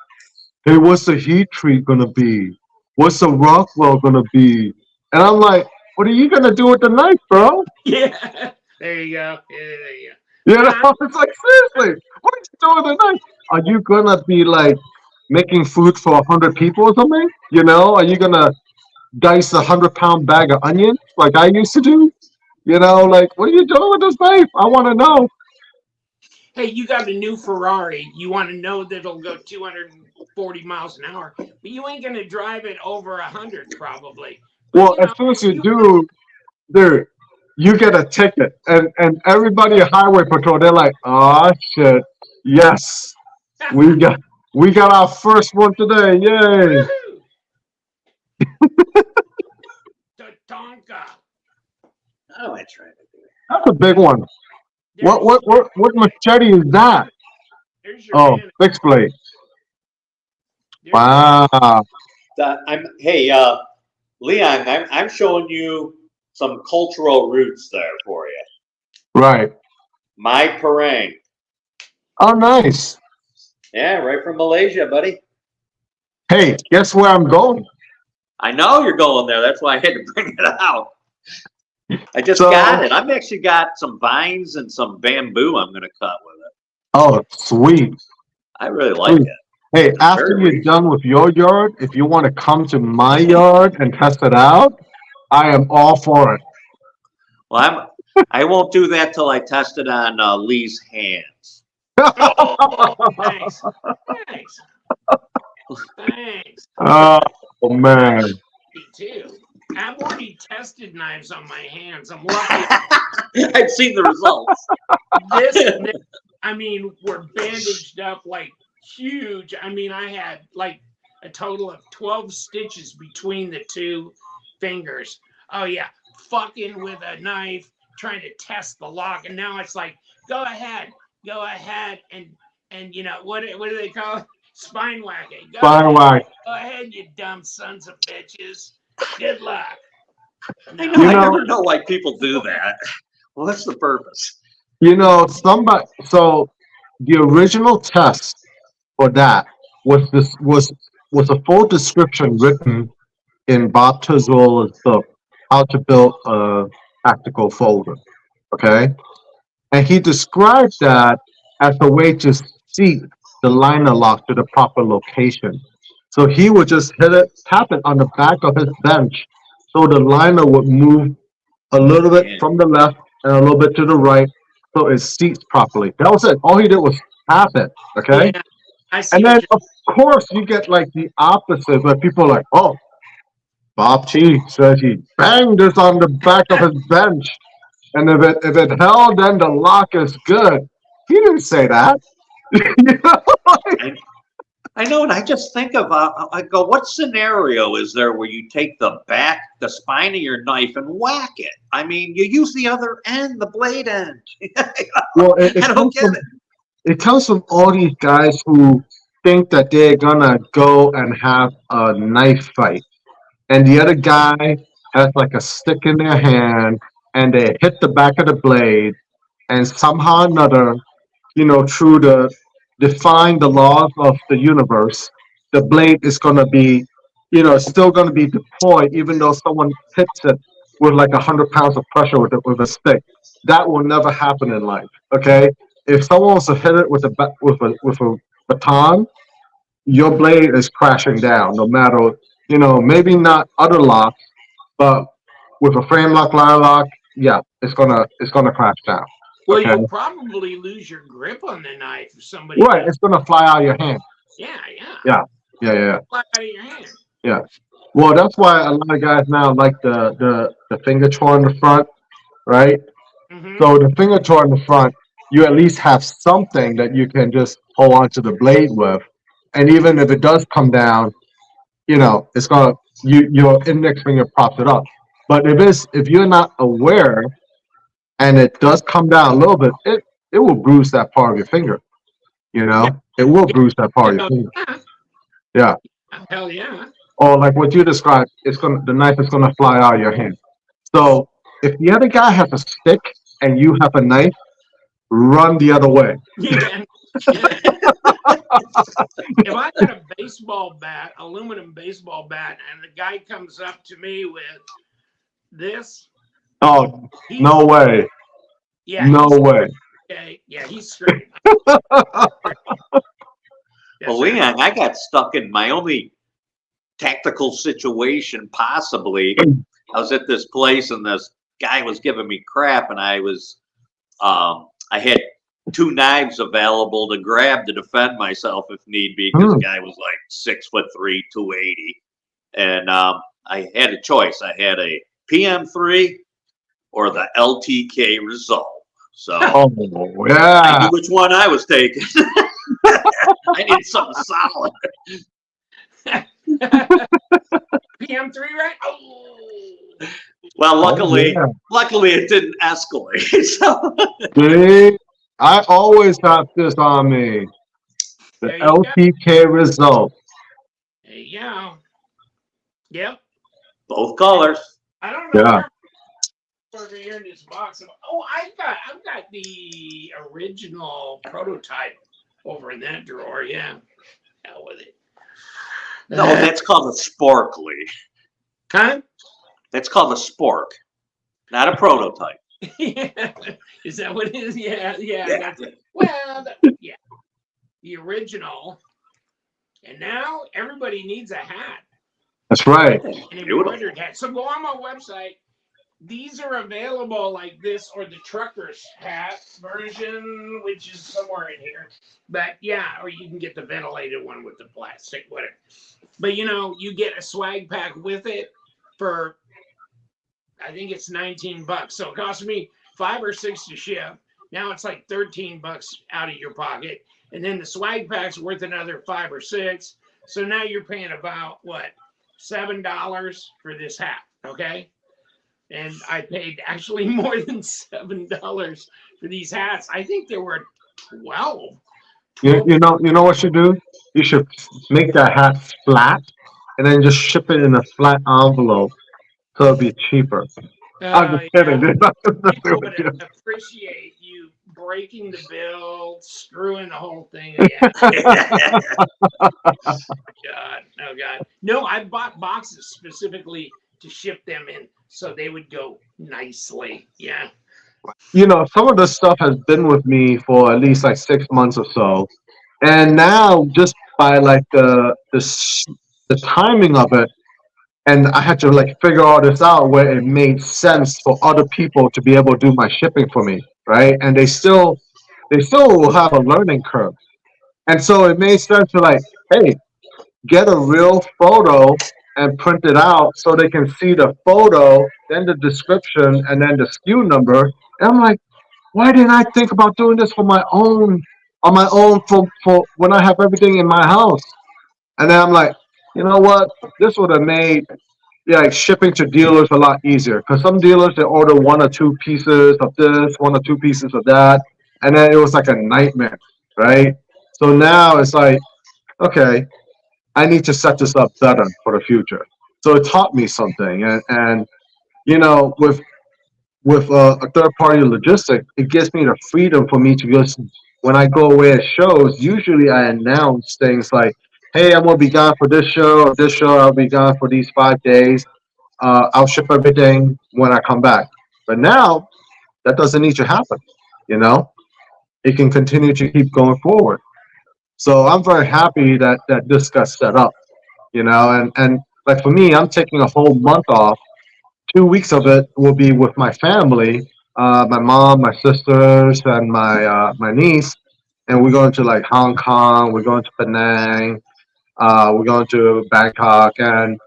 Hey, what's the heat treat gonna be? What's the Rockwell gonna be? And I'm like, what are you gonna do with the knife, bro? Yeah. There you go. Yeah, there you go. It's like, seriously, what are you doing with the knife? Are you gonna be like making food for 100 people or something? Are you gonna dice 100-pound bag of onions like I used to do? Like, what are you doing with this knife? I want to know. Hey, you got a new Ferrari. You want to know that it'll go 240 miles an hour, but you ain't gonna drive it over 100 probably. Well, as soon as you do, dude, you get a ticket, and everybody at Highway Patrol, they're like, oh shit, yes, we got our first one today, yay! Tatanka. How am I trying to do it? That's a big one. What machete is that? There's your Oh, man. fixed blade. There's Wow. Leon, I'm showing you some cultural roots there for you. Right. My Parang. Oh, nice. Yeah, right from Malaysia, buddy. Hey, guess where I'm going? I know you're going there. That's why I had to bring it out. I just got it. I've actually got some vines and some bamboo I'm going to cut with it. Oh, sweet. I really like it. Hey, after you're done with your yard, if you want to come to my yard and test it out, I am all for it. Well, I won't do that till I test it on Lee's hands. Thanks. Thanks. Oh, man. Me too. I've already tested knives on my hands. I'm lucky. I've seen the results. We're bandaged up like huge. I had like a total of 12 stitches between the two fingers. Oh yeah, fucking with a knife, trying to test the lock, and now it's like, go ahead, and what do they call it? Spine whacking. Go ahead, you dumb sons of bitches. Good luck. I never know why people do that. What's the purpose? So the original test for that was a full description written in Bob Tazola's book, How to Build a Tactical Folder. Okay, and he described that as a way to seat the liner lock to the proper location. So he would just hit it, tap it on the back of his bench, so the liner would move a little bit Yeah. from the left and a little bit to the right, so it seats properly. That was it. All he did was tap it. Okay, Yeah, I see and what then you're. of course you get like the opposite, where people are like, "Oh, Bob T says he banged this on the back of his bench, and if it held, then the lock is good." He didn't say that. You know? I know, and I just think of, I go, what scenario is there where you take the spine of your knife and whack it? I mean, you use the other end, the blade end. Well, I don't get it. it comes from all these guys who think that they're gonna go and have a knife fight, and the other guy has like a stick in their hand, and they hit the back of the blade, and somehow or another, through the defying the laws of the universe, the blade is gonna be, still gonna be deployed, even though someone hits it with like 100 pounds of pressure with a stick. That will never happen in life. Okay, if someone was to hit it with a baton, your blade is crashing down, no matter, maybe not other locks, but with a frame lock, line lock, yeah, it's gonna crash down. Well, Okay, you'll probably lose your grip on the knife if somebody right, does. it's gonna fly out of your hand. Yeah, yeah. Yeah, yeah, yeah, Fly out of your hand. yeah. Well, that's why a lot of guys now like the finger tool in the front, right? Mm-hmm. So the finger tool in the front, you at least have something that you can just hold onto the blade with, and even if it does come down, it's gonna your index finger props it up. But if you're not aware and it does come down a little bit, it will bruise that part of your finger. Yeah, It will yeah. bruise that part of your Hell finger. yeah. Yeah. Hell yeah. Or like what you described, the knife is gonna fly out of your hand. So if the other guy has a stick and you have a knife, run the other way. Yeah. Yeah. If I got a baseball bat, aluminum baseball bat, and the guy comes up to me with this, Oh, he's no way. yeah, No he's way. okay. Yeah, he's screwed. Well, Leon, I got stuck in my only tactical situation possibly. I was at this place and this guy was giving me crap, and I had 2 knives available to grab to defend myself if need be, because the guy was like 6'3", 280, and I had a choice. I had a PM3 or the LTK Resolve. So Oh I yeah. knew which one I was taking. I need something solid. PM3, right? Oh. Well, luckily, yeah. luckily it didn't escalate. So See, I always have this on me. The There you go. LTK result. There you go. Yep. both colors. I don't know Yeah. where over here in this box. Oh, I've got the original prototype over in that drawer. Yeah. Hell with it. No, that's called a spork, Lee. Huh? That's called a spork, not a prototype. Yeah. Is that what it is? Yeah, yeah. Yeah. That's it. Well, yeah. The original. And now everybody needs a hat. That's right. An embroidered hat. So go on my website. These are available like this, or the trucker's hat version, which is somewhere in here. But yeah, or you can get the ventilated one with the plastic, whatever. But you get a swag pack with it for, I think it's $19. So it cost me $5 or $6 to ship. Now it's like $13 out of your pocket. And then the swag pack's worth another $5 or $6. So now you're paying about what? $7 for this hat. Okay. And I paid actually more than $7 for these hats. I think there were 12. You know what you do? You should make that hat flat and then just ship it in a flat envelope, so it'll be cheaper. I'm just kidding. People would appreciate you breaking the bill, screwing the whole thing again. God, oh God. No, I bought boxes specifically to ship them in so they would go nicely. Yeah. you know, some of this stuff has been with me for at least like 6 months or so, and now just by like the timing of it, and I had to like figure all this out where it made sense for other people to be able to do my shipping for me, right? And they still will have a learning curve, and so it made sense to like, hey, get a real photo and print it out so they can see the photo, then the description, and then the SKU number. And I'm like, why didn't I think about doing this for my own, on my own, for when I have everything in my house? And then I'm like, you know what? This would have made, yeah, like shipping to dealers a lot easier, because some dealers they order one or two pieces of this, one or two pieces of that, and then it was like a nightmare, right? So now it's like, okay, I need to set this up better for the future. So it taught me something, and you know, with a third party logistic, it gives me the freedom for me to just when I go away at shows. Usually, I announce things like, "Hey, I'm gonna be gone for this show or this show. I'll be gone for these 5 days. I'll ship everything when I come back." But now that doesn't need to happen. You know, it can continue to keep going forward. So I'm very happy that this got set up. You know, and like for me, I'm taking a whole month off. 2 weeks of it will be with my family, my mom, my sisters, and my niece, and we're going to like Hong Kong. We're going to Penang. We're going to Bangkok, and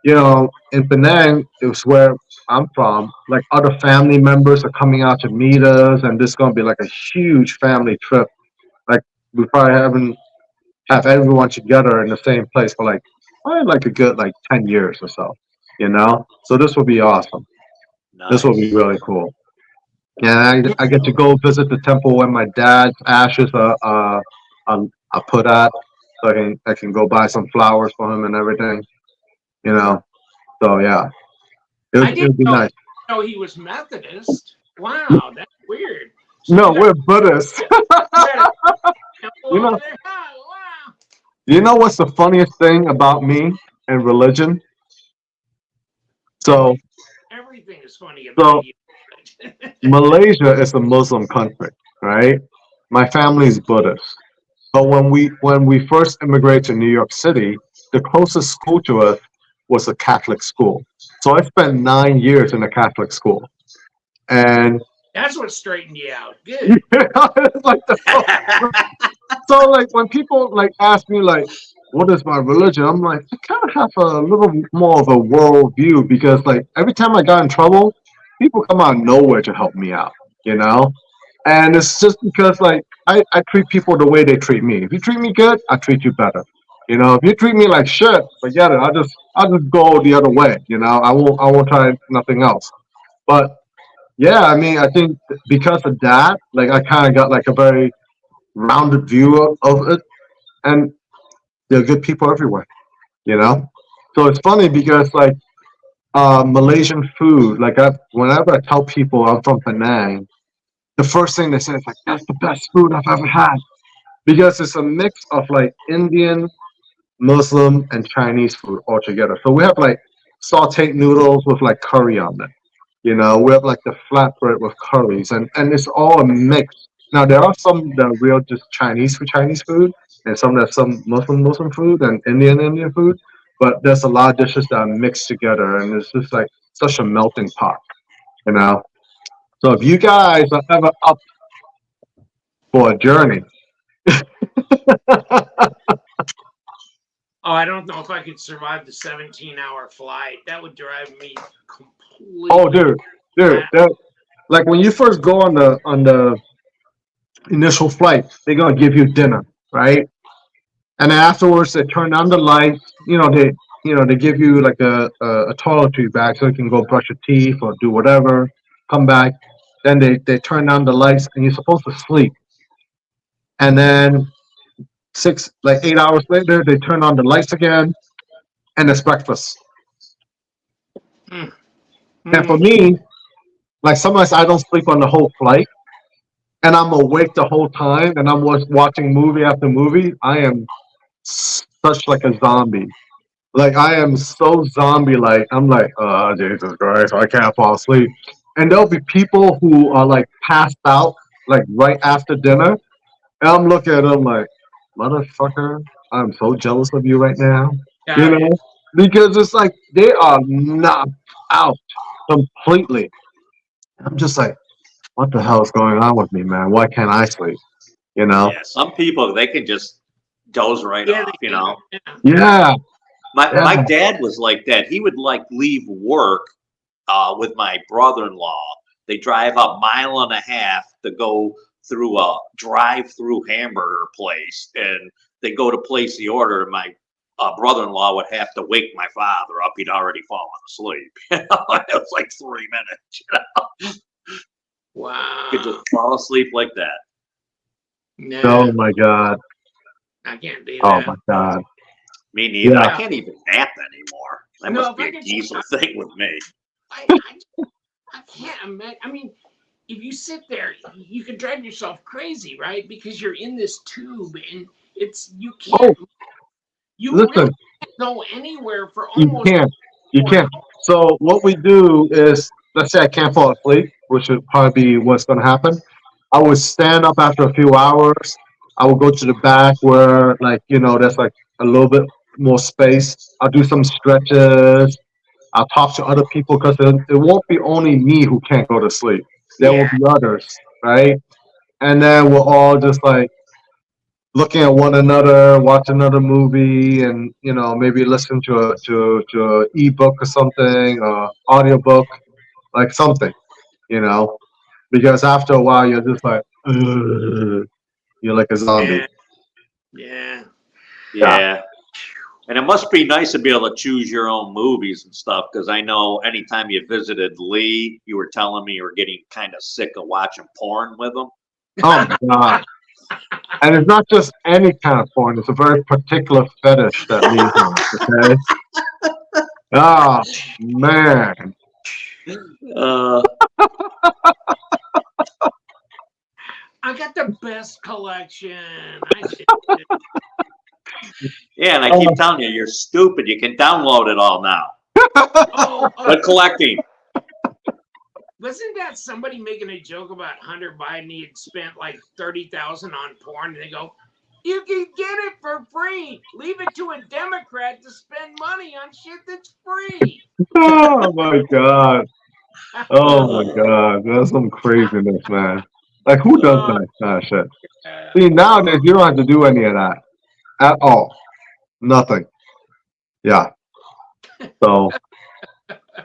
you know, in Penang, it's where I'm from. Like other family members are coming out to meet us, and this is going to be like a huge family trip. Like we probably haven't have everyone together in the same place for like probably like a good like 10 years or so. You know, so this will be awesome. This will be Nice. really cool. And I get to go visit the temple where my dad's ashes are put at, so I can go buy some flowers for him and everything. You know, so yeah, I it didn't would be nice. know he was Methodist. Wow, that's weird. So No, you got we're Buddhists. a temple you over know, there? Oh, wow. you know what's the funniest thing about me and religion? Oh, So, everything is funny so about you. Malaysia is a Muslim country, right? My family is Buddhist. But when we first immigrated to New York City, the closest school to us was a Catholic school. So I spent 9 years in a Catholic school, and That's what straightened you out. you Good. know, it's like so like when people like ask me like, what is my religion? I'm like, I kind of have a little more of a world view, because like every time I got in trouble, people come out of nowhere to help me out, you know? And it's just because like I treat people the way they treat me. If you treat me good, I treat you better. You know, if you treat me like shit, forget it. I'll just go the other way, you know. I won't try nothing else. But yeah, I mean, I think because of that, like I kind of got like a very rounded view of it, and there are good people everywhere, you know. So it's funny because like Malaysian food, like whenever I tell people I'm from Penang, the first thing they say is like, "That's the best food I've ever had," because it's a mix of like Indian, Muslim, and Chinese food all together. So we have like sauteed noodles with like curry on it. You know, we have like the flatbread with curries, and it's all a mix. Now there are some that are real just Chinese food, and some that's some Muslim food and Indian food. But there's a lot of dishes that are mixed together, and it's just like such a melting pot. You know. So if you guys are ever up for a journey, Oh, I don't know if I could survive the 17-hour flight. That would drive me oh completely dude, mad. like when you first go on the initial flight, they're gonna give you dinner, right? And then afterwards they turn on the lights. They give you like a toiletry bag so you can go brush your teeth or do whatever. Come back, then they turn down the lights and you're supposed to sleep. And then 8 hours later they turn on the lights again and it's breakfast. Mm. And for Mm. me, like sometimes I don't sleep on the whole flight and I'm awake the whole time and I'm watching movie after movie. I am such like a zombie. Like I am so zombie like. I'm like, oh Jesus Christ, I can't fall asleep. and there'll be people who are like passed out like right after dinner, and I'm looking at them like, motherfucker, I'm so jealous of you right now, you Yeah, yeah. know, because it's like they are knocked out completely. I'm just like, what the hell is going on with me, man? Why can't I sleep? You know? Yeah, some people they can just doze right Yeah, off, they can. Yeah. Yeah, My yeah. dad was like that. He would like leave work with my brother-in-law. They drive a mile and a half to go through a drive-through hamburger place, and they go to place the order. And my brother-in-law would have to wake my father up. He'd already fallen asleep. It was like 3 minutes. Wow. Could just fall asleep like that. Oh No, my god. I can't do Oh that. my god. Me neither. I Yeah. can't even nap anymore. That No, must if be I a could, diesel thing with me. I can't imagine. I mean, if you sit there, you can drive yourself crazy, right? Because you're in this tube, and you Oh, can't, you really listen, can't go anywhere for you almost can't. You 4 hours. can't. So what we do is, let's say I can't fall asleep, which would probably be what's going to happen. I would stand up after a few hours. I would go to the back where, like, there's like a little bit more space. I'll do some stretches. I'll talk to other people because it won't be only me who can't go to sleep. There will Yeah, be others, right? And then we're all just like looking at one another, watch another movie, and maybe listen to a ebook or something, or audiobook, like something, you know, because after a while you're just like, "Ugh," you're like a zombie. yeah, yeah. Yeah. Yeah. And it must be nice to be able to choose your own movies and stuff, because I know anytime you visited Lee, you were telling me you were getting kind of sick of watching porn with him. Oh my god. And it's not just any kind of porn. It's a very particular fetish that Lee wants. Okay. Oh man. Uh, I got the best collection. I did. yeah, and I Oh, keep telling you, you're stupid. You can download it all now. Oh, But collecting. wasn't that somebody making a joke about Hunter Biden? He had spent like 30,000 on porn, and they go, "You can get it for free. Leave it to a Democrat to spend money on shit that's free." oh my god. Oh my Uh, god. That's some craziness, man. Like who does Oh, that kind of shit? yeah. See, nowadays you don't have to do any of that at all. Nothing. Yeah. So,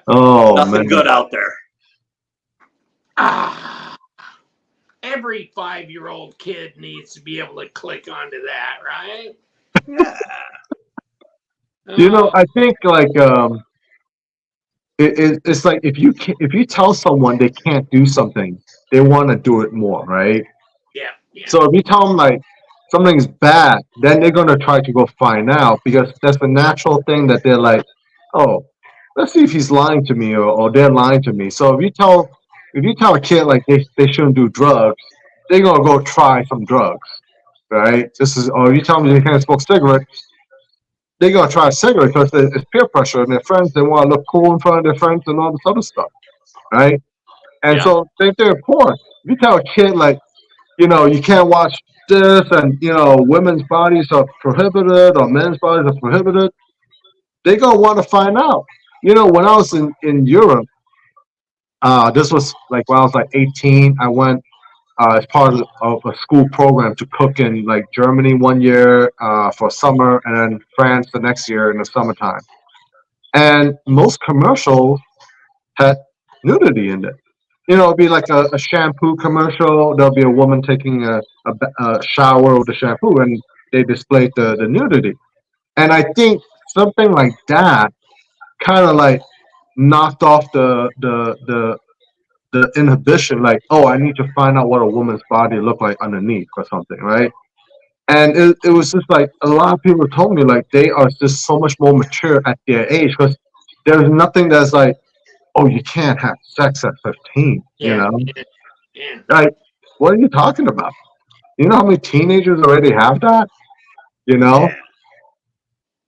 oh nothing man. good out there. Ah, every 5-year-old kid needs to be able to click onto that, right? Yeah. Oh, I think like it's like if you tell someone they can't do something, they want to do it more, right? yeah, yeah, So if you tell them like something's bad, then they're gonna try to go find out because that's the natural thing that they're like, oh, let's see if he's lying to me or they're lying to me. So if you tell a kid like they shouldn't do drugs, they're gonna go try some drugs, right? Or if you tell them they can't smoke cigarettes, they're gonna try a cigarette because it's peer pressure and their friends they want to look cool in front of their friends and all this other stuff, right? And Yeah. so same thing with porn. If you tell a kid like you can't watch this, and women's bodies are prohibited or men's bodies are prohibited, they're gonna want to find out. When I was in Europe, this was like when I was like 18. I went as part of a school program to cook in like Germany one year for summer, and then France the next year in the summertime. And most commercials had nudity in it. It'd be like a shampoo commercial. There'll be a woman taking a shower with the shampoo, and they displayed the nudity. And I think something like that kind of like knocked off the inhibition. Like, oh, I need to find out what a woman's body looked like underneath or something, right? And it was just like a lot of people told me like they are just so much more mature at their age because there's nothing that's like, oh, you can't have sex at 15, yeah, yeah, yeah. Like, what are you talking about? You know how many teenagers already have that? You know? Yeah.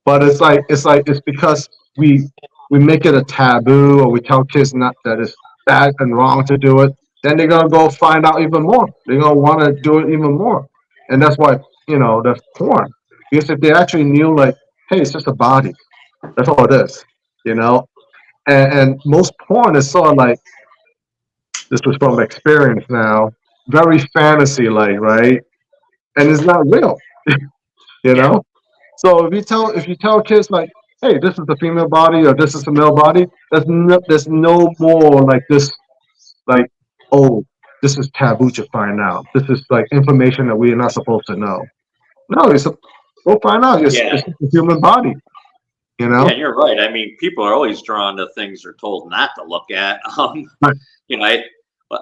But it's because we make it a taboo or we tell kids not that bad and wrong to do it, then they're gonna go find out even more. They're gonna want to do it even more, and that's why that's porn. Because if they actually knew, like, hey, it's just a body. That's all it is, you know. And most porn is sort of like, this is from experience now, very fantasy like, right? And it's not real, you Yeah. know. So if you tell kids like, hey, this is the female body or this is the male body, there's no more like this, like, oh, this is taboo to find out. This is like information that we are not supposed to know. No, go find out. Yeah. It's just a human body, you Yeah, know. and you're right. I mean, people are always drawn to things they're told not to look at. Right. You know,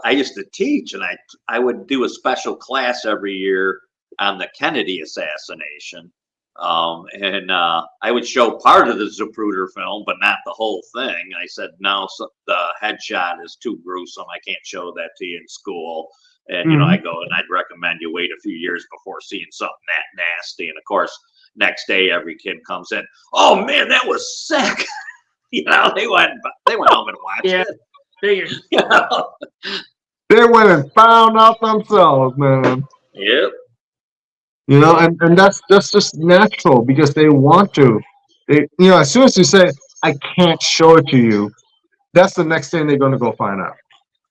I used to teach, and I would do a special class every year on the Kennedy assassination, and I would show part of the Zapruder film, but not the whole thing. I said, no, so the headshot is too gruesome. I can't show that to you in school. And I go, and I'd recommend you wait a few years before seeing something that nasty. And of course, next day every kid comes in, oh man, that was sick. They went home and watched it. Figures. They went and found out themselves, man. Yep. And that's just natural because they want to. As soon as you say, I can't show it to you, that's the next thing they're going to go find out.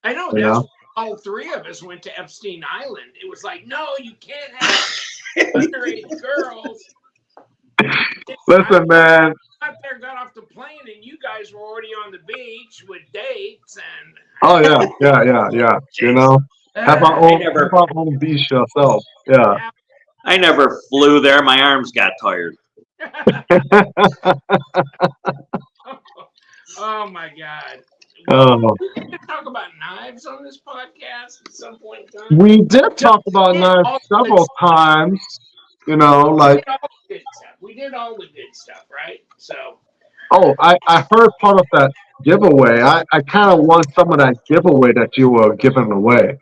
I know. That's why all three of us went to Epstein Island. It was like, no, you can't have underage girls. Listen, man. I got there, got off the plane, and you guys were already on the beach with dates and. Oh yeah. Have our own beach ourselves. Yeah. I never flew there. My arms got tired. Oh my God. Oh. We can talk about knives on this podcast at some point in time. We did talk about knives several times. Like. We did all the good stuff, right? So. Oh, I heard part of that giveaway. I kind of want some of that giveaway that you were giving away.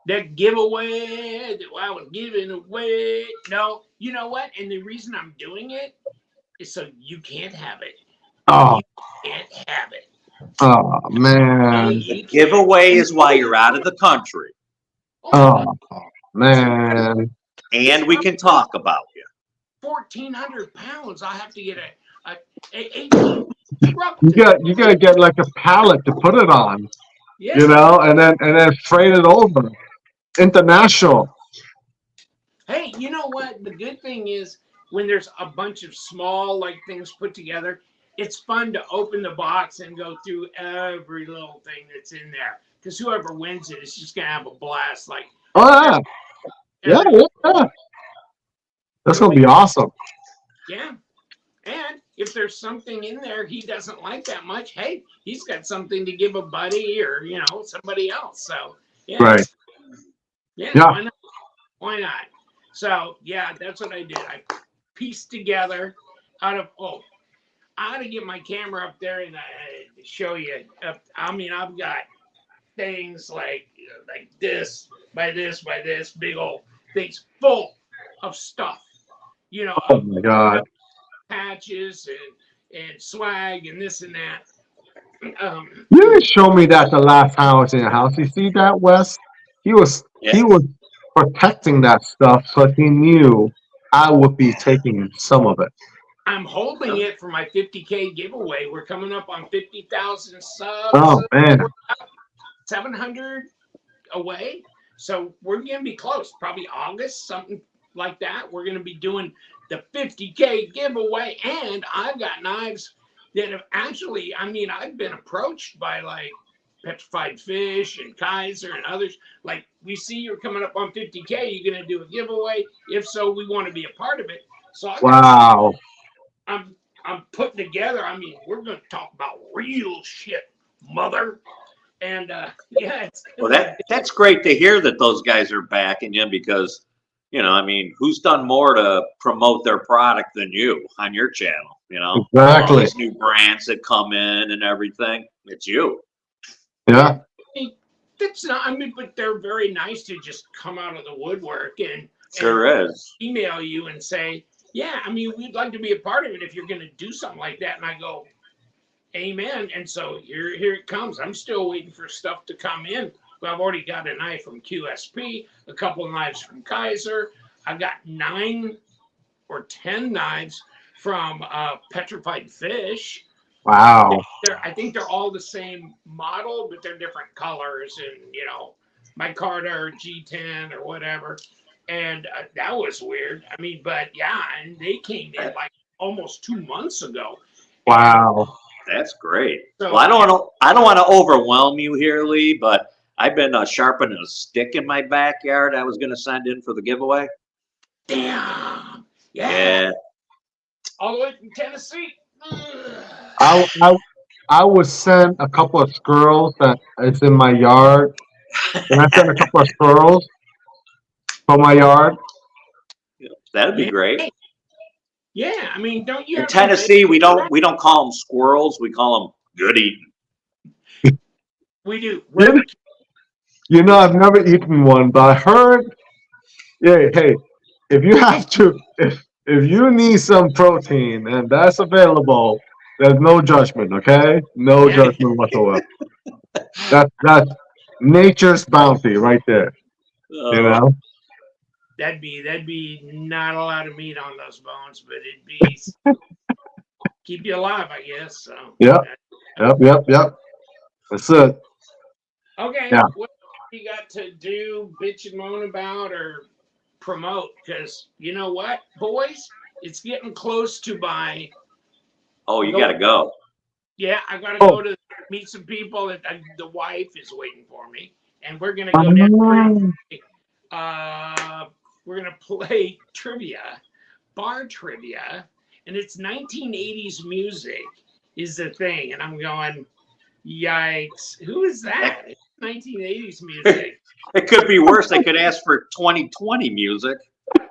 That giveaway that I was giving away. No, you know what? And the reason I'm doing it is so you can't have it. Oh. You can't have it. Oh, man. The giveaway is while you're out of the country. Oh, man. And we can talk about you. 1,400 pounds. I have to get a 18 truck. You gotta get like a pallet to put it on. Yes. And then freight it over. International. Hey, you know what? The good thing is when there's a bunch of small things put together, it's fun to open the box and go through every little thing that's in there. Because whoever wins it is just gonna have a blast. Oh yeah. Yeah. That's gonna be awesome. Yeah. And if there's something in there he doesn't like that much, hey, he's got something to give a buddy or somebody else. So yeah. Right. Yeah. Why not? So yeah, that's what I did. I pieced together out of I ought to get my camera up there and show you. I've got things like this by this by this, big old things full of stuff. Oh my God. Patches and swag and this and that. You didn't show me that the last time I was in your house. You see that, Wes? He was protecting that stuff, so he knew I would be taking some of it. I'm holding it for my 50K giveaway. We're coming up on 50,000 subs. Oh man, 700 away. So we're gonna be close. Probably August, something like that. We're gonna be doing the 50K giveaway, and I've got knives that have actually. I've been approached by Petrified Fish and Kaiser and others. We see you're coming up on 50K. You're gonna do a giveaway. If so, we want to be a part of it. So wow. I'm putting together. We're going to talk about real shit, mother. And yeah, that's great to hear that those guys are backing you because, who's done more to promote their product than you on your channel? Exactly. All these new brands that come in and everything. It's you. Yeah. That's not. But they're very nice to just come out of the woodwork and is email you and say, yeah, we'd like to be a part of it if you're going to do something like that. And I go, Amen. And so here it comes. I'm still waiting for stuff to come in. But I've already got a knife from QSP, a couple of knives from Kaiser. I've got 9 or 10 knives from Petrified Fish. Wow. I think they're all the same model, but they're different colors. And, you know, my Carter G10 or whatever. And that was weird. I mean, but yeah, and they came in like almost 2 months ago. Wow. That's great. So, well, I don't want to overwhelm you here, Lee, but I've been sharpening a stick in my backyard. I was going to send in for the giveaway. Damn. Yeah. All the way from Tennessee. I would send a couple of squirrels that is in my yard. And I send a couple of squirrels from my yard. That'd be great. Yeah, I mean, don't you? In Tennessee, we don't call them squirrels. We call them good eating. We do. You know, I've never eaten one, but I heard. Yeah, hey, if you have to, if you need some protein and that's available, there's no judgment. Okay, no judgment whatsoever. That's nature's bounty right there. You know. That'd be not a lot of meat on those bones, but it'd be keep you alive, I guess. So. Yep. That's it. Okay. Yeah. What you got to do, bitch and moan about, or promote? Because you know what, boys, it's getting close to my. Oh, you got to go. Yeah, I got to go to meet some people. The wife is waiting for me, and we're gonna go down. We're gonna play trivia, bar trivia, and it's 1980s music is the thing. And I'm going, yikes! Who is that? It's 1980s music. It could be worse. They could ask for 2020 music,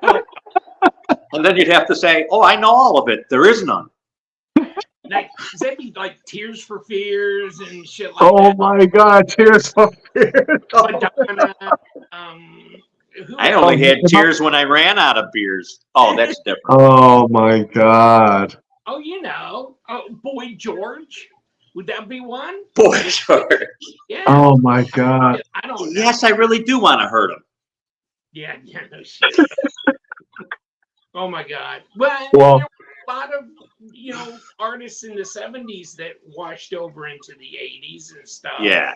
and then you'd have to say, "Oh, I know all of it. There is none." Like, does that be like Tears for Fears and shit like that? Oh my God, Tears for Fears! Madonna, I only had tears when I ran out of beers. Oh, that's different. Oh my God. Oh, you know, Boy George. Would that be one? Boy George. Yeah. Oh my God. I don't know. Yes, I really do want to hurt him. Yeah, no shit. Oh my God. Well, Well, there were a lot of, you know, artists in the 70s that washed over into the 80s and stuff. Yeah.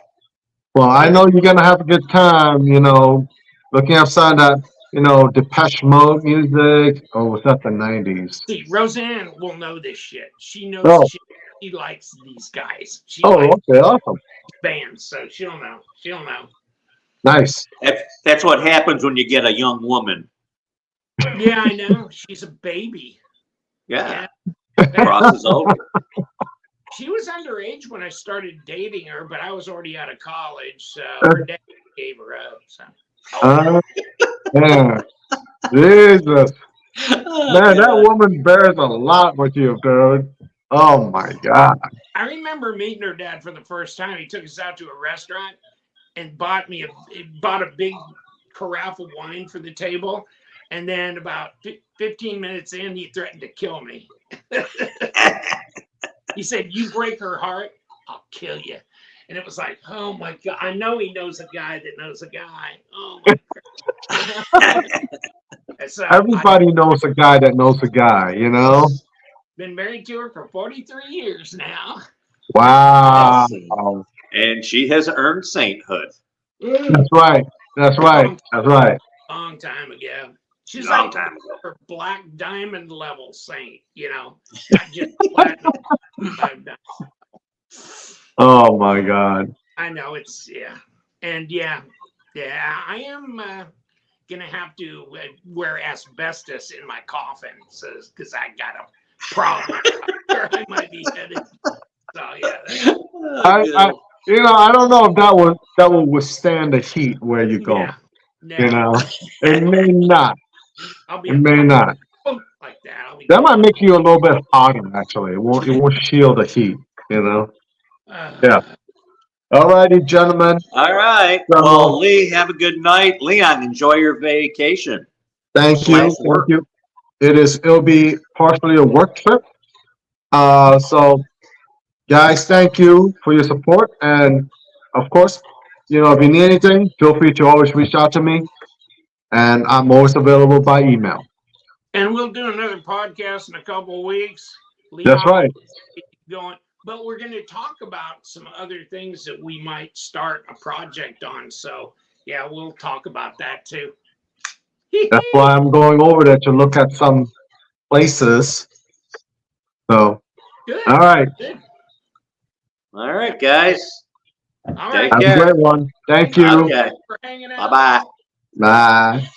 Well, I know you're gonna have a good time, you know, looking outside that, you know, Depeche Mode music. Or was that the 90s? See, Roseanne will know this shit. She knows shit. She likes these guys. She likes okay, awesome. Bands, so she'll know. She'll know. Nice. That's what happens when you get a young woman. Yeah, I know. She's a baby. Yeah. Crosses over. She was underage when I started dating her, but I was already out of college, so her dad gave her up. So. Yeah. Jesus. Man, that woman bears a lot with you, dude. Oh my God. I remember meeting her dad for the first time. He took us out to a restaurant and bought a big carafe of wine for the table. And then about 15 minutes in, he threatened to kill me. He said, "You break her heart, I'll kill you." And it was like, oh my God. I know he knows a guy that knows a guy. Oh my God. So everybody knows a guy that knows a guy, you know? Been married to her for 43 years now. Wow. And she has earned sainthood. That's right. That's right. That's right. Long time ago. She's Long like time ago. her black diamond level saint, you know, not just platinum. Oh my God. I know it's and yeah, I am gonna have to wear asbestos in my coffin, because I got a problem where I might be headed. So yeah. I I don't know if that will withstand the heat where you go. Yeah, no. You know, it may not. It may not. Like that. That might make you a little bit hotter. Actually, it won't shield the heat. You know. Yeah. All righty, gentlemen. All right. Well, Lee, have a good night. Leon, enjoy your vacation. Thank you. Thank you. It'll be partially a work trip. So Guys, thank you for your support. And of course, if you need anything, feel free to always reach out to me. And I'm always available by email. And we'll do another podcast in a couple of weeks. That's right. Going, but we're going to talk about some other things that we might start a project on. So yeah, we'll talk about that too. That's why I'm going over there to look at some places. So, Good. All right. Good. All right, guys. All Take right. Have care. a great one. Thank you. Okay. For hanging out. Bye-bye. Bye.